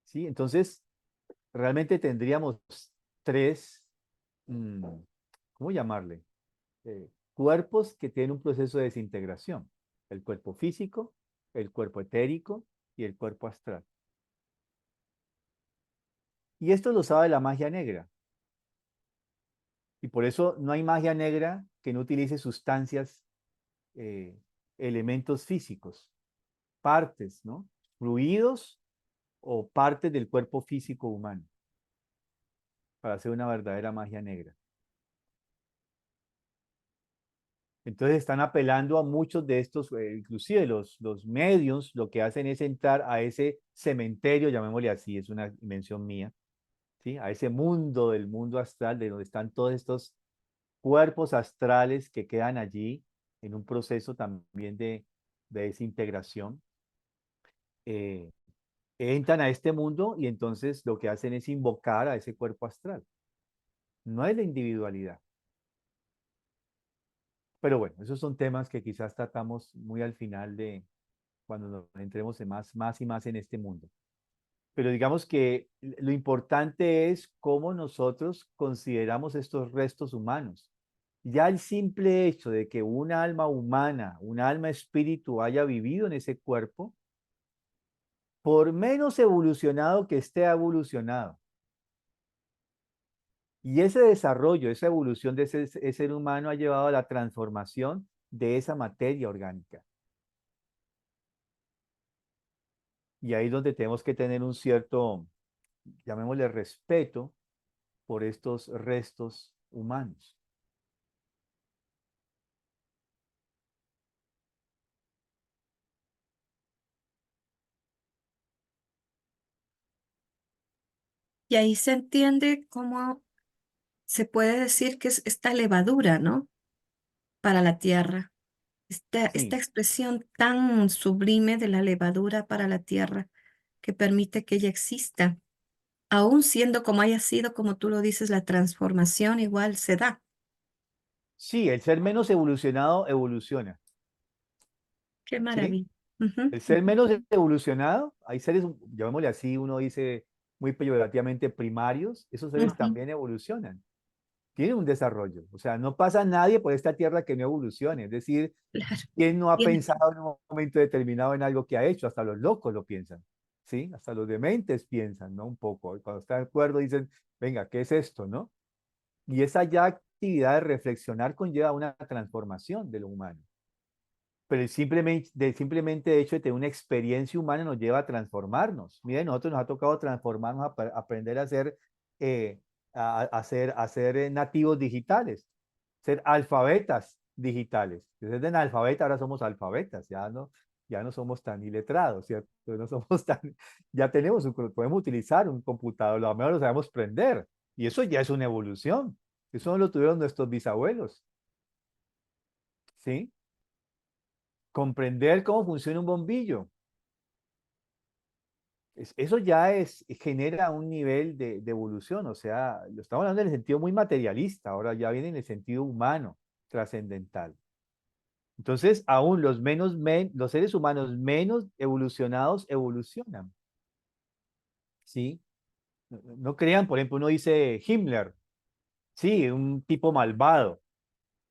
¿Sí? Entonces, realmente tendríamos tres, ¿cómo llamarle? Cuerpos que tienen un proceso de desintegración. El cuerpo físico, el cuerpo etérico y el cuerpo astral. Y esto lo sabe la magia negra. Y por eso no hay magia negra que no utilice sustancias, elementos físicos, partes, ¿no? Fluidos o partes del cuerpo físico humano para hacer una verdadera magia negra. Entonces están apelando a muchos de estos, inclusive los medios, lo que hacen es entrar a ese cementerio, llamémosle así, es una invención mía, ¿sí? A ese mundo del mundo astral, de donde están todos estos cuerpos astrales que quedan allí en un proceso también de desintegración. Eh, Entran a este mundo y entonces lo que hacen es invocar a ese cuerpo astral. No es la individualidad. Pero bueno, esos son temas que quizás tratamos muy al final de cuando nos entremos en más y más en este mundo. Pero digamos que lo importante es cómo nosotros consideramos estos restos humanos. Ya el simple hecho de que una alma humana, una alma espíritu haya vivido en ese cuerpo, por menos evolucionado que esté evolucionado, y ese desarrollo, esa evolución de ese ser humano ha llevado a la transformación de esa materia orgánica. Y ahí es donde tenemos que tener un cierto, llamémosle, respeto por estos restos humanos. Y ahí se entiende cómo se puede decir que es esta levadura, ¿no? Para la tierra. Esta Sí, expresión tan sublime de la levadura para la tierra que permite que ella exista, aún siendo como haya sido, como tú lo dices, la transformación igual se da. sí, el ser menos evolucionado evoluciona, Qué ¿sí? maravilla. Ujú, El ser ujú, menos evolucionado, hay seres, llamémosle así, uno dice muy peyorativamente primarios, esos seres ujú. también evolucionan, tienen un desarrollo. O sea, no pasa nadie por esta tierra que no evolucione. Es decir, Claro, ¿quién no ha tiene pensado en un momento determinado en algo que ha hecho? Hasta los locos lo piensan, ¿sí? Hasta los dementes piensan, ¿no? Un poco. Y cuando están de acuerdo dicen, venga, ¿qué es esto, no? Y esa ya actividad de reflexionar conlleva una transformación de lo humano. Pero simplemente hecho de tener una experiencia humana nos lleva a transformarnos. Miren, nosotros nos ha tocado transformarnos, aprender a ser, a ser nativos digitales. ser alfabetas digitales. Desde de analfabeta ahora somos alfabetas, ya no somos tan iletrados, ¿cierto? No somos tan, ya tenemos, podemos utilizar un computador, lo mejor lo sabemos prender, y eso ya es una evolución. Eso no lo tuvieron nuestros bisabuelos, ¿sí? Comprender cómo funciona un bombillo. Eso ya genera un nivel de evolución, o sea, lo estamos hablando en el sentido muy materialista, ahora ya viene en el sentido humano, trascendental. Entonces, aún los seres humanos menos evolucionados evolucionan, ¿sí? No crean, por ejemplo, uno dice Himmler, sí, un tipo malvado,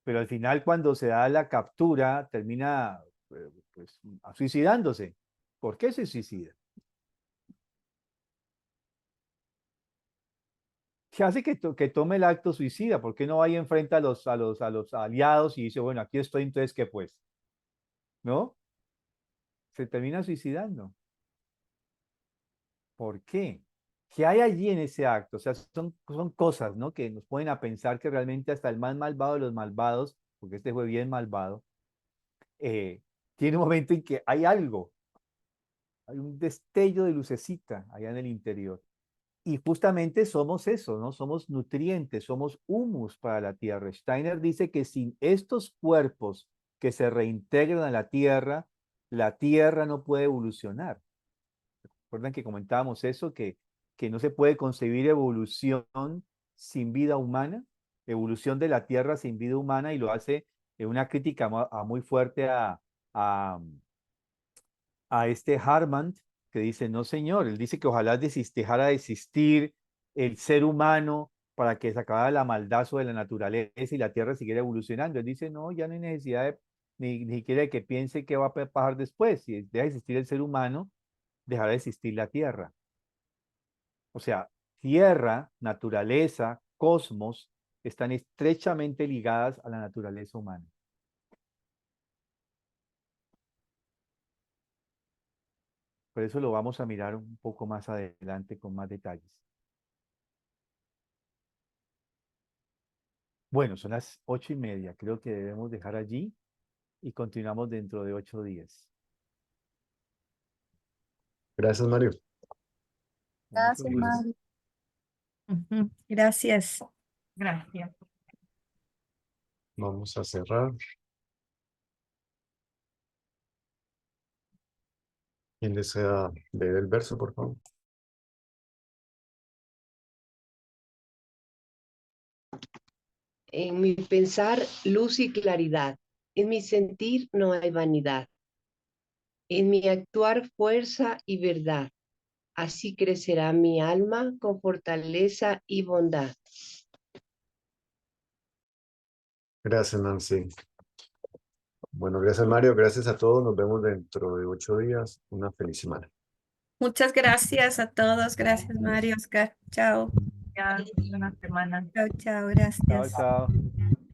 pero al final cuando se da la captura termina pues, suicidándose. ¿Por qué se suicida? ¿Qué hace que tome el acto suicida? ¿Por qué no va y enfrenta a los aliados y dice, bueno, aquí estoy, entonces, ¿qué pues? ¿No? Se termina suicidando. ¿Por qué? ¿Qué hay allí en ese acto? O sea, son cosas, ¿no? Que nos ponen a pensar que realmente hasta el más malvado de los malvados, porque este fue bien malvado, eh, tiene un momento en que hay algo, hay un destello de lucecita allá en el interior. Y justamente somos eso, ¿no? Somos nutrientes, somos humus para la tierra. Steiner dice que sin estos cuerpos que se reintegran a la tierra no puede evolucionar. ¿Recuerdan que comentábamos eso? Que no se puede concebir evolución sin vida humana, evolución de la tierra sin vida humana, y lo hace en una crítica muy fuerte a, a este Hartman, que dice, no señor, él dice que ojalá dejara de existir el ser humano para que se acabara la maldad sobre la naturaleza y la tierra siguiera evolucionando. Él dice, no, ya no hay necesidad ni siquiera de que piense qué va a pasar después. Si deja de existir el ser humano, dejará de existir la tierra. O sea, tierra, naturaleza, cosmos, están estrechamente ligadas a la naturaleza humana. Por eso lo vamos a mirar un poco más adelante con más detalles. Bueno, son las 8:30. Creo que debemos dejar allí y continuamos dentro de 8 días. Gracias, Mario. Con mucho Gracias, gusto. Mari. Ujú, gracias. Gracias. Vamos a cerrar. ¿Quién desea leer el verso, por favor? En mi pensar, luz y claridad. En mi sentir no hay vanidad. En mi actuar, fuerza y verdad. Así crecerá mi alma con fortaleza y bondad. Gracias, Nancy. Bueno, gracias, Mario. Gracias a todos. Nos vemos dentro de 8 días. Una feliz semana. Muchas gracias a todos. Gracias, Mario, Oscar. Chao. Ya, buena semana. Chao, chao. Chao, Gracias. chao.